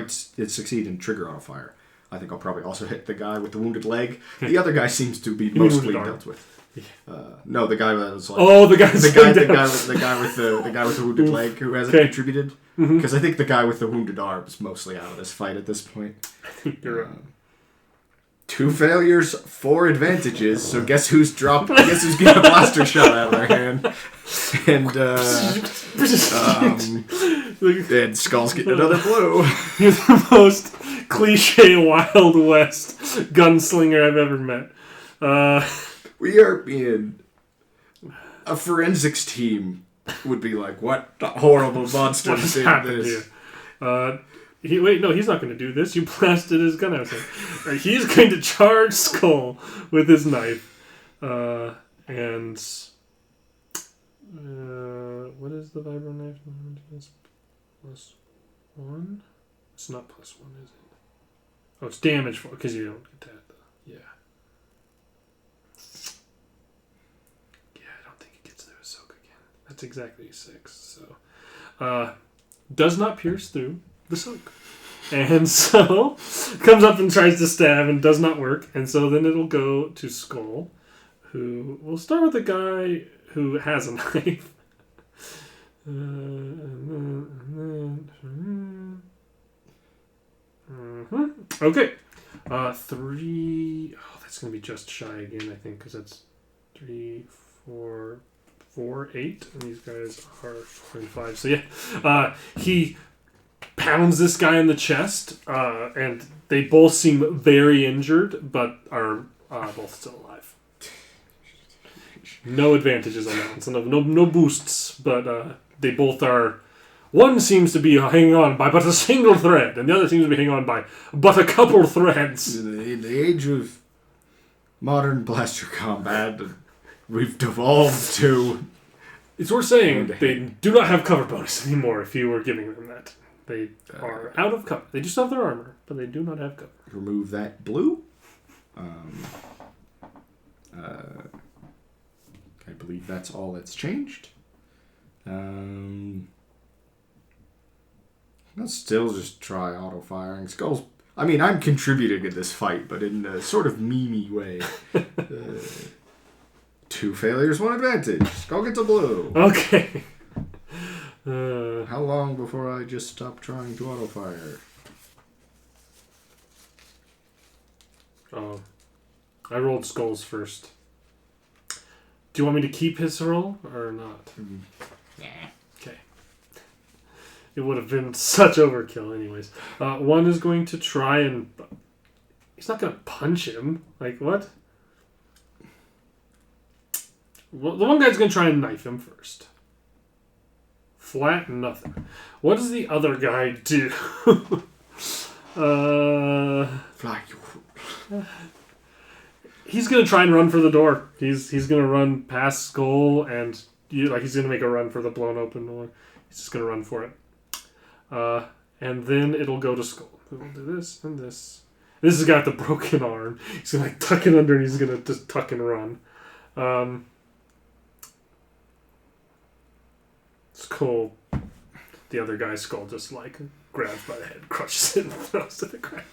succeed and trigger auto fire, I think I'll probably also hit the guy with the wounded leg. The other guy seems to be mostly dealt with. No, the guy that was like the guy with the wounded leg who hasn't contributed. Because I think the guy with the wounded arm is mostly out of this fight at this point. You're right. 2 failures, 4 advantages. So guess who's getting a blaster shot out of their hand, and Skull's getting another blue. You're the most cliche Wild West gunslinger I've ever met. We are being a forensics team. Would be like, what horrible monster did this? He's not going to do this. You blasted his gun out. He's going to charge Skull with his knife. What is the vibro knife? +1? It's not +1, is it? Oh, it's damage for because you don't get that. Yeah. I don't think it gets through a soak again. That's exactly 6. So, does not pierce through the soak. And so, comes up and tries to stab and does not work. And so then it'll go to Skull, who will start with the guy who has a knife. Okay. 3. Oh, that's going to be just shy again, I think, because that's 3, 4, 8. And these guys are 4 and 5. So, yeah. He pounds this guy in the chest, and they both seem very injured, but are both still alive. No advantages on that one. So no boosts, but they both are... One seems to be hanging on by but a single thread, and the other seems to be hanging on by but a couple threads. In the age of modern blaster combat, we've devolved to... It's worth saying they do not have cover bonus anymore if you were giving them that. They are out of cover. They just have their armor, but they do not have cover. Remove that blue. I believe that's all that's changed. Let's still just try auto-firing. Skulls... I mean, I'm contributing in this fight, but in a sort of meme-y way. 2 failures, 1 advantage. Skull gets a blue. Okay. How long before I just stop trying to auto-fire? I rolled skulls first. Do you want me to keep his roll or not? Yeah. Okay. It would have been such overkill anyways. One is going to try and... He's not going to punch him. Like, what? Well, the one guy's going to try and knife him first. Flat, nothing. What does the other guy do? Fly. He's going to try and run for the door. He's going to run past Skull and he's going to make a run for the blown open door. He's just going to run for it. And then it'll go to Skull. We'll do this and this. This has got the broken arm. He's going to tuck it under and he's going to just tuck and run. Skull, the other guy's Skull just grabs by the head, crushes it, and throws to the ground.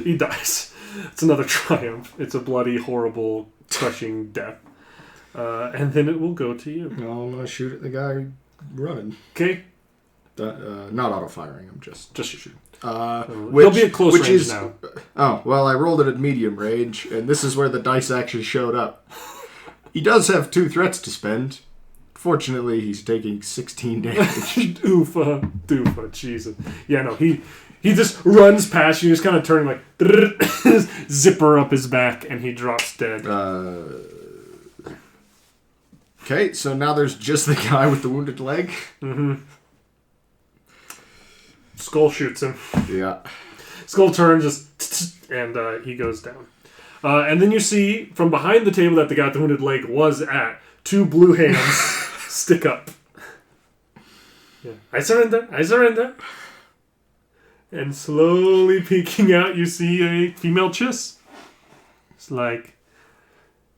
He dies. It's another triumph. It's a bloody, horrible, crushing death. And then it will go to you. No, I'm going to shoot at the guy running. Okay. Not auto-firing, I'm just shooting. He'll be at close range now. Oh, well, I rolled it at medium range, and this is where the dice actually showed up. He does have 2 threats to spend. Fortunately, he's taking 16 damage. Doofa, Jesus. Yeah, no, he just runs past you, just kind of turning zipper up his back, and he drops dead. Okay, so now there's just the guy with the wounded leg. Mm-hmm. Skull shoots him. Yeah. Skull turns, and he goes down. And then you see, from behind the table that the guy with the wounded leg was at, 2 blue hands stick up. Yeah. I surrender. And slowly peeking out, you see a female Chiss. It's like,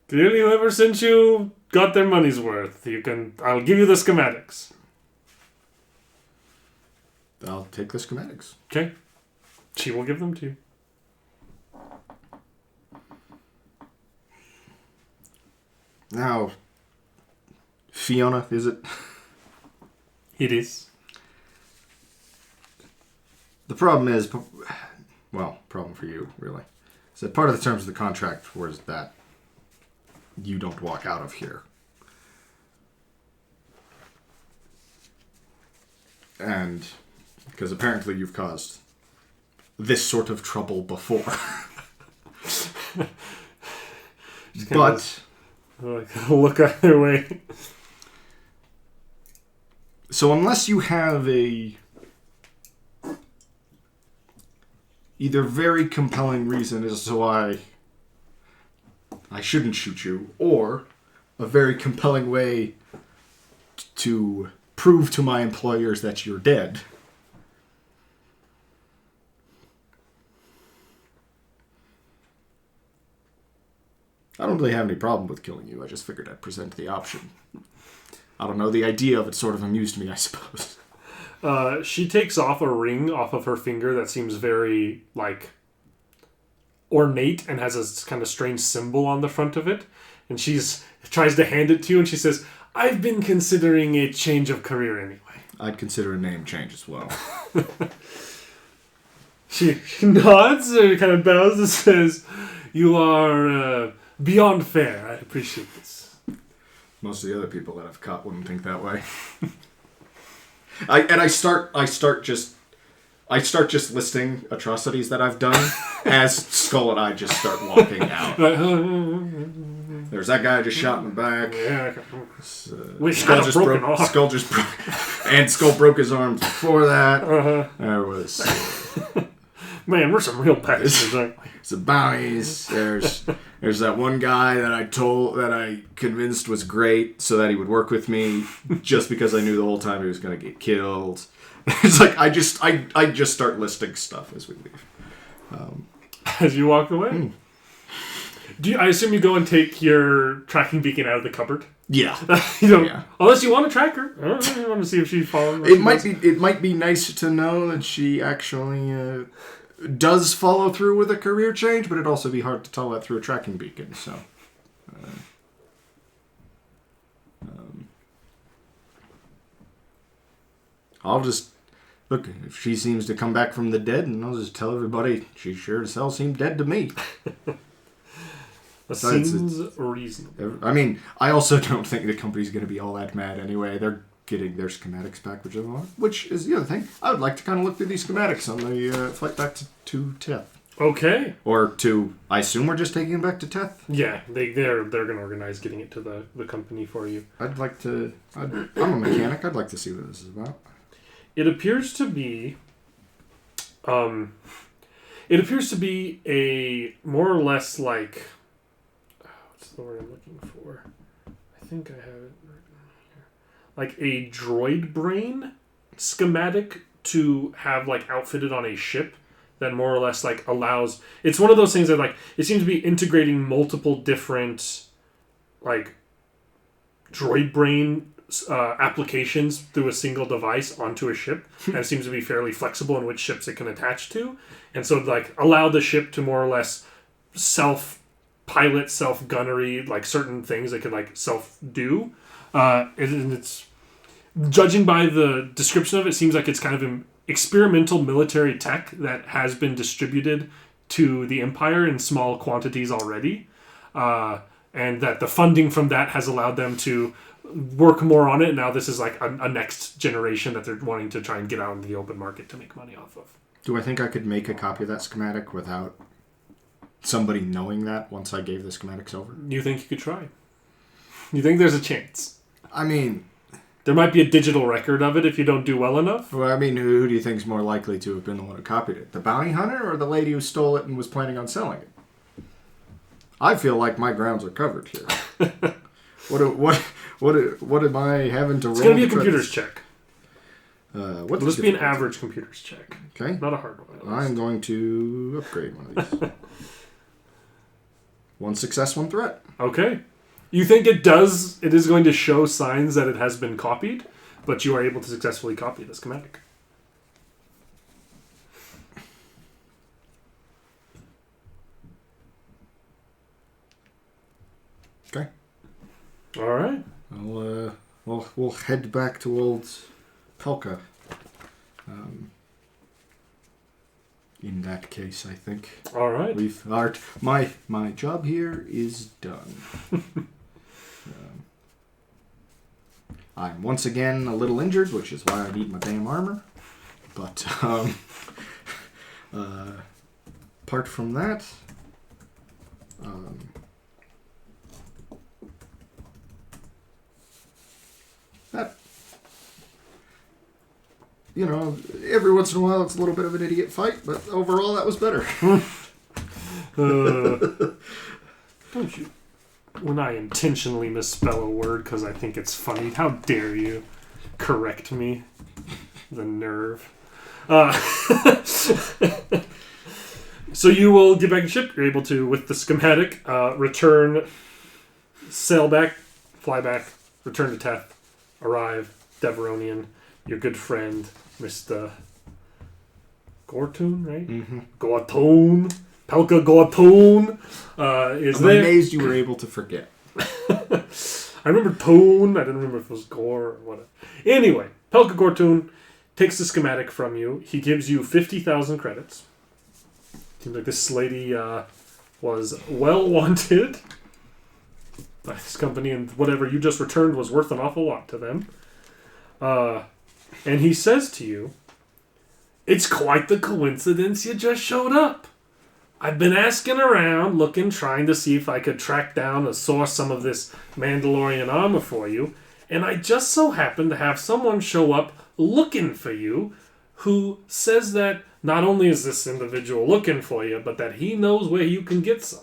clearly whoever sent you got their money's worth. I'll give you the schematics. I'll take the schematics. Okay. She will give them to you. Now, Fiona, is it? It is. The problem is, problem for you, really, is that part of the terms of the contract was that you don't walk out of here. And because apparently you've caused this sort of trouble before. But look either way. So unless you have a either very compelling reason as to why I shouldn't shoot you, or a very compelling way to prove to my employers that you're dead, I don't really have any problem with killing you. I just figured I'd present the option. I don't know, the idea of it sort of amused me, I suppose. She takes off a ring off of her finger that seems very, ornate and has a kind of strange symbol on the front of it. And tries to hand it to you, and she says, I've been considering a change of career anyway. I'd consider a name change as well. She nods and kind of bows and says, you are beyond fair. I appreciate this. Most of the other people that I've caught wouldn't think that way. I start just I start just listing atrocities that I've done as Skull and I just start walking out. There's that guy just shot in the back. Yeah. Skull just broke. And Skull broke his arms before that. There was... Man, we're some real bastards, aren't we? There's the bounties. There's that one guy that I convinced was great so that he would work with me just because I knew the whole time he was going to get killed. It's like I just start listing stuff as we leave. As you walk away? I assume you go and take your tracking beacon out of the cupboard? Yeah. Unless you want to track her. I don't know, you want to see if she's following. It might be nice to know that she actually does follow through with a career change, but it'd also be hard to tell that through a tracking beacon. So, I'll just look if she seems to come back from the dead, and I'll just tell everybody she sure as hell seemed dead to me. Seems reasonable. I mean, I also don't think the company's going to be all that mad anyway. They're getting their schematics back, which is the other thing. I would like to kind of look through these schematics on the flight back to Teth. Okay. Or to, I assume we're just taking it back to Teth? Yeah, they're going to organize getting it to the company for you. I'm a mechanic. I'd like to see what this is about. It appears to be... a more or less like... what's the word I'm looking for? I think I have it written here. Like a droid brain schematic to have like outfitted on a ship that more or less like allows... It's one of those things that like... It seems to be integrating multiple different like droid brain applications through a single device onto a ship, and it seems to be fairly flexible in which ships it can attach to, and so like allow the ship to more or less self-pilot, self-gunnery, like certain things it can like self-do. And it's, judging by the description of it, seems like it's kind of an experimental military tech that has been distributed to the Empire in small quantities already, and that the funding from that has allowed them to work more on it. Now this is like a next generation that they're wanting to try and get out into the open market to make money off of. Do I think I could make a copy of that schematic without somebody knowing that once I gave the schematics over? You think you could try? You think there's a chance? I mean... There might be a digital record of it if you don't do well enough. Well, I mean, who do you think is more likely to have been the one who copied it? The bounty hunter or the lady who stole it and was planning on selling it? I feel like my grounds are covered here. What am I having to roll? It's going to be a computer's check. What's Let's be an average computer's check. Okay. Not a hard one. I'm going to upgrade one of these. 1 success, 1 threat. Okay. You think it is going to show signs that it has been copied, but you are able to successfully copy the schematic. Okay. All right. We'll head back to old Pelka. In that case, I think. All right. My job here is done. I'm once again a little injured, which is why I need my damn armor. But apart from that, that, you know, every once in a while it's a little bit of an idiot fight, but overall that was better. Don't you... When I intentionally misspell a word because I think it's funny, how dare you correct me? The nerve. So you will get back in ship. You're able to, with the schematic, return, sail back, fly back, return to Teth, arrive, Deveronian, your good friend, Mr. Gortoon, right? Mm-hmm. Gortoon. Pelka Gortoon is I'm there. I'm amazed you were able to forget. I remember Toon. I didn't remember if it was Gore or whatever. Anyway, Pelka Gortoon takes the schematic from you. He gives you 50,000 credits. Seems like this lady was well wanted by this company, and whatever you just returned was worth an awful lot to them. And he says to you, It's quite the coincidence you just showed up. I've been asking around, trying to see if I could track down or source some of this Mandalorian armor for you, and I just so happened to have someone show up looking for you who says that not only is this individual looking for you, but that he knows where you can get some.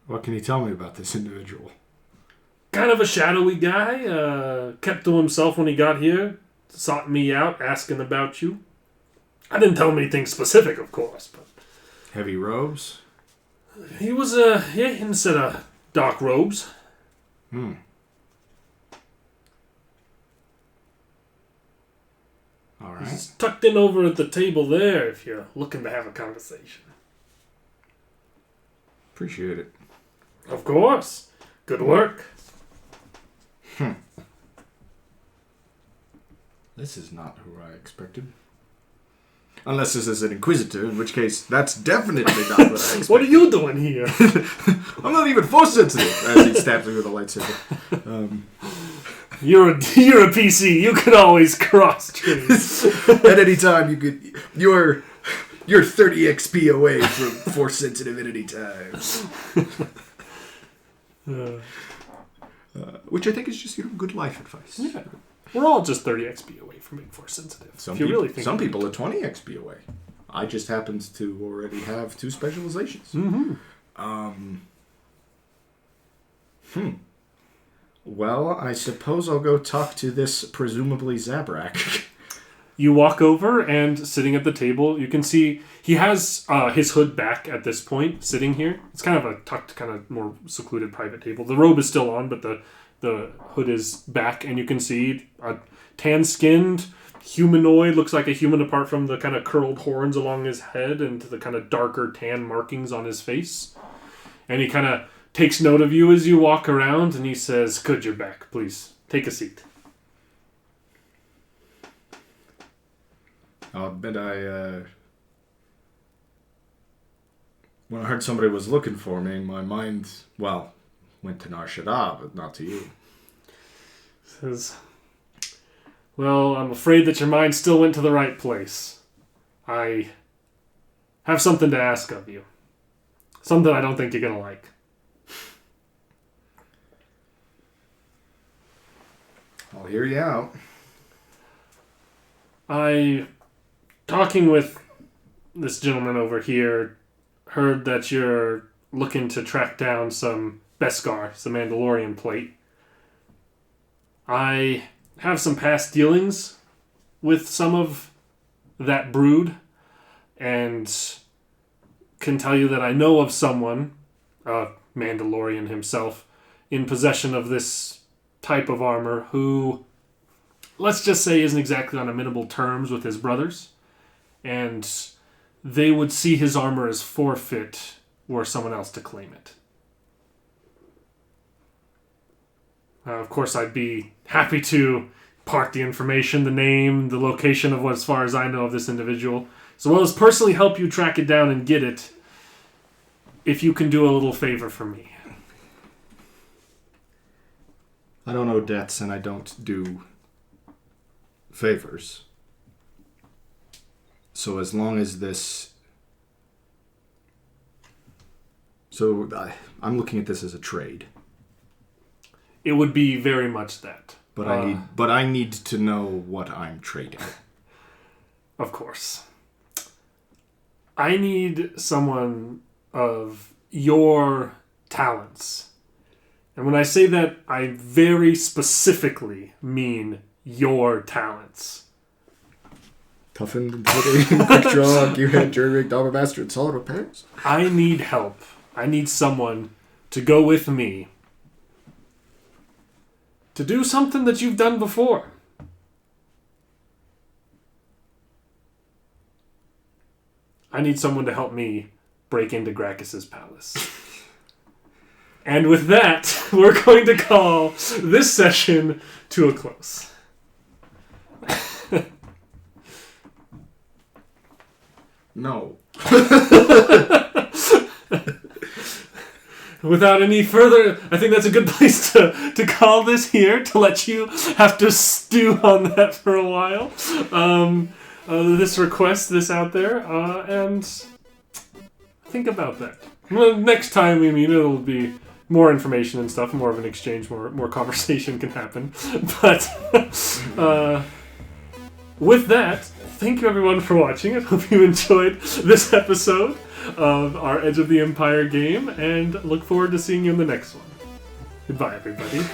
What can you tell me about this individual? Kind of a shadowy guy, kept to himself when he got here, sought me out, asking about you. I didn't tell him anything specific, of course, but... Heavy robes? He was, in a set of dark robes. Hmm. All right. He's tucked in over at the table there if you're looking to have a conversation. Appreciate it. Of course. Good work. This is not who I expected. Unless this is an Inquisitor, in which case that's definitely not what I expected. What are you doing here? I'm not even force sensitive, as he stabs me with a lightsaber. You're a PC. You can always cross trains. At any time, you're 30 XP away from force sensitive at any time. Which I think is just good life advice. Yeah. We're all just 30 XP away from being force sensitive. Some people are 20 XP away. I just happen to already have 2 specializations. Mm-hmm. Well, I suppose I'll go talk to this presumably Zabrak. You walk over, and sitting at the table, you can see he has his hood back at this point, sitting here. It's kind of a tucked, kind of more secluded private table. The robe is still on, but the hood is back, and you can see a tan-skinned humanoid, looks like a human apart from the kind of curled horns along his head and the kind of darker tan markings on his face. And he kind of takes note of you as you walk around, and he says, "Good, you're back. Please, take a seat." I'll bet when I heard somebody was looking for me, my mind, went to Nar Shaddaa, but not to you. Says, "Well, I'm afraid that your mind still went to the right place. I have something to ask of you. Something I don't think you're going to like." I'll hear you out. Talking with this gentleman over here, heard that you're looking to track down some Beskar, some Mandalorian plate. I have some past dealings with some of that brood, and can tell you that I know of someone, a Mandalorian himself, in possession of this type of armor who, let's just say, isn't exactly on amenable terms with his brothers, and they would see his armor as forfeit were someone else to claim it. Of course, I'd be happy to part the information, the name, the location of what, as far as I know, of this individual, as well as personally help you track it down and get it, if you can do a little favor for me. I don't owe debts, and I don't do favors. So as long as this... I'm looking at this as a trade. It would be very much that. But I need to know what I'm trading. Of course. I need someone of your talents. And when I say that, I very specifically mean your talents. Toughened, pudding, quick draw, Q-head, jury rig, dollar master, and solid repairs. I need help. I need someone to go with me to do something that you've done before. I need someone to help me break into Gracchus's palace. And with that, we're going to call this session to a close. No. without any further, I think that's a good place to call this here, to let you have to stew on that for a while. This out there, and think about that. Well, next time we meet, it'll be more information and stuff, more of an exchange, more conversation can happen. But with that, thank you everyone for watching. I hope you enjoyed this episode of our Edge of the Empire game, and look forward to seeing you in the next one. Goodbye, everybody.